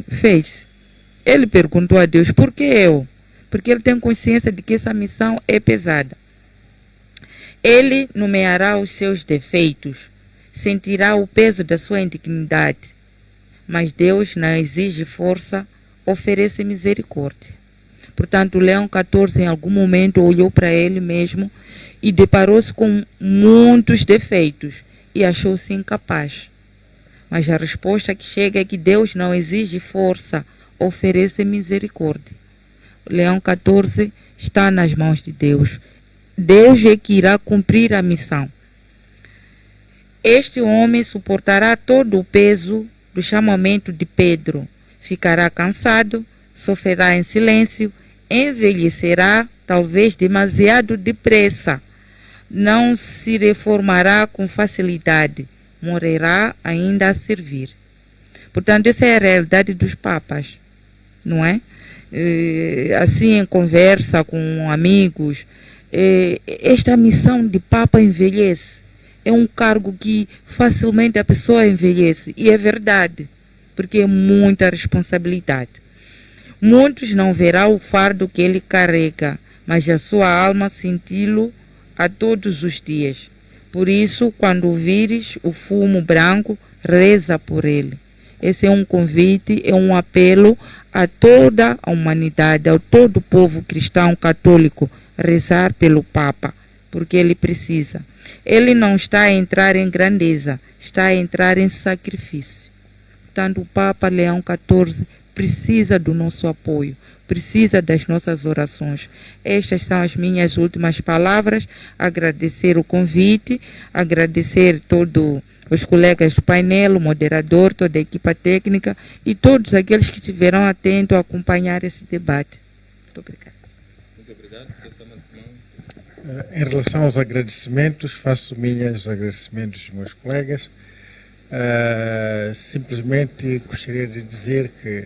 fez. Ele perguntou a Deus: por que eu? Porque ele tem consciência de que essa missão é pesada. Ele nomeará os seus defeitos, sentirá o peso da sua indignidade, mas Deus não exige força, oferece misericórdia. Portanto, o Leão 14 em algum momento olhou para ele mesmo e deparou-se com muitos defeitos e achou-se incapaz. Mas a resposta que chega é que Deus não exige força, oferece misericórdia. O Leão 14 está nas mãos de Deus. Deus é que irá cumprir a missão. Este homem suportará todo o peso do chamamento de Pedro. Ficará cansado, sofrerá em silêncio, envelhecerá talvez demasiado depressa. Não se reformará com facilidade, morrerá ainda a servir. Portanto, essa é a realidade dos papas, não é? Assim, em conversa com amigos, esta missão de papa envelhece. É um cargo que facilmente a pessoa envelhece. E é verdade, porque é muita responsabilidade. Muitos não verão o fardo que ele carrega, mas a sua alma senti-lo a todos os dias. Por isso, quando vires o fumo branco, reza por ele. Esse é um convite, é um apelo a toda a humanidade, a todo o povo cristão católico, rezar pelo Papa, porque ele precisa. Ele não está a entrar em grandeza, está a entrar em sacrifício. Portanto, o Papa Leão XIV precisa do nosso apoio, precisa das nossas orações. Estas são as minhas últimas palavras. Agradecer o convite, agradecer todos os colegas do painel, o moderador, toda a equipa técnica e todos aqueles que estiveram atentos a acompanhar esse debate. Muito obrigada. Muito obrigado, professor Simão. Em relação aos agradecimentos, faço minhas os agradecimentos dos meus colegas. Simplesmente gostaria de dizer que,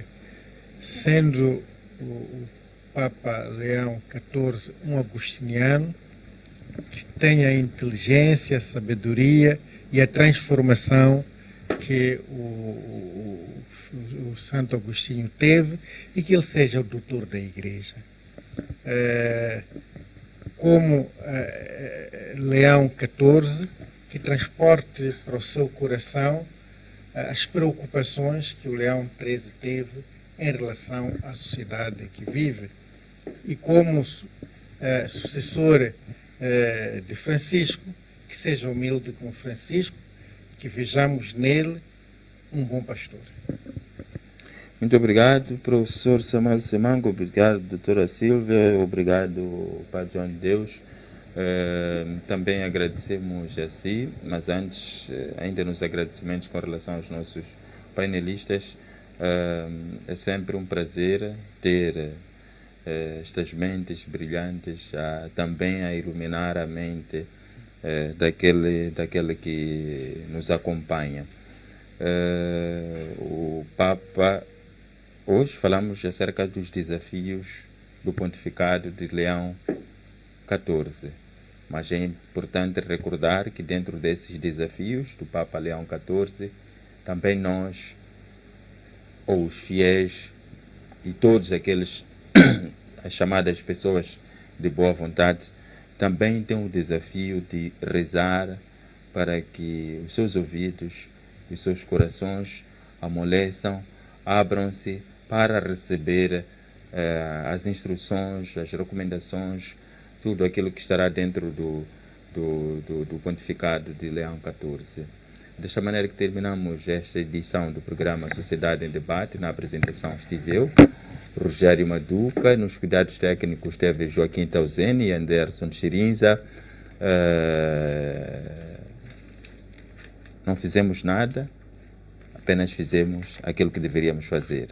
sendo o Papa Leão XIV um agostiniano, que tem a inteligência, a sabedoria e a transformação que o Santo Agostinho teve, e que ele seja o doutor da Igreja. Como Leão XIV, que transporte para o seu coração as preocupações que o Leão XIII teve em relação à sociedade que vive. E como sucessor de Francisco, que seja humilde como Francisco, que vejamos nele um bom pastor. Muito obrigado, professor Samuel Semango, obrigado, doutora Silvia, obrigado, Padre João de Deus. Também agradecemos a si, mas antes, ainda nos agradecimentos com relação aos nossos painelistas, é sempre um prazer ter estas mentes brilhantes também a iluminar a mente daquele que nos acompanha. O Papa, hoje falamos acerca dos desafios do pontificado de Leão XIV, mas é importante recordar que dentro desses desafios do Papa Leão XIV, também nós, ou os fiéis e todos aqueles, as chamadas pessoas de boa vontade, também tem o desafio de rezar para que os seus ouvidos e os seus corações amoleçam, abram-se para receber as instruções, as recomendações, tudo aquilo que estará dentro do pontificado de Leão XIV. Desta maneira que terminamos esta edição do programa Sociedade em Debate. Na apresentação estive eu, Rogério Maduca, nos cuidados técnicos esteve Joaquim Tauzeni e Anderson Chirinza. Não fizemos nada, apenas fizemos aquilo que deveríamos fazer.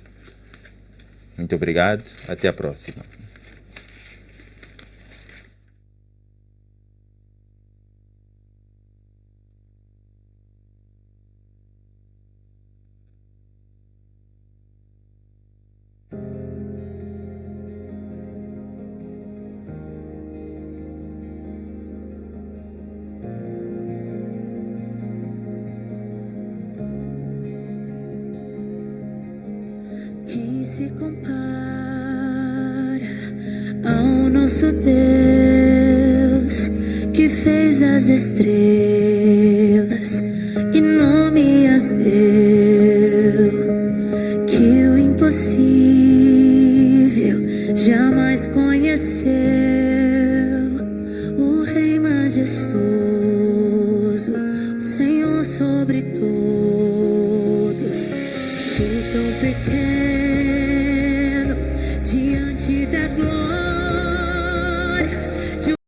Muito obrigado, até a próxima. Quem se compara ao nosso Deus que fez as estrelas e nome as deu, que o impossível jamais conheceu, o Rei majestoso.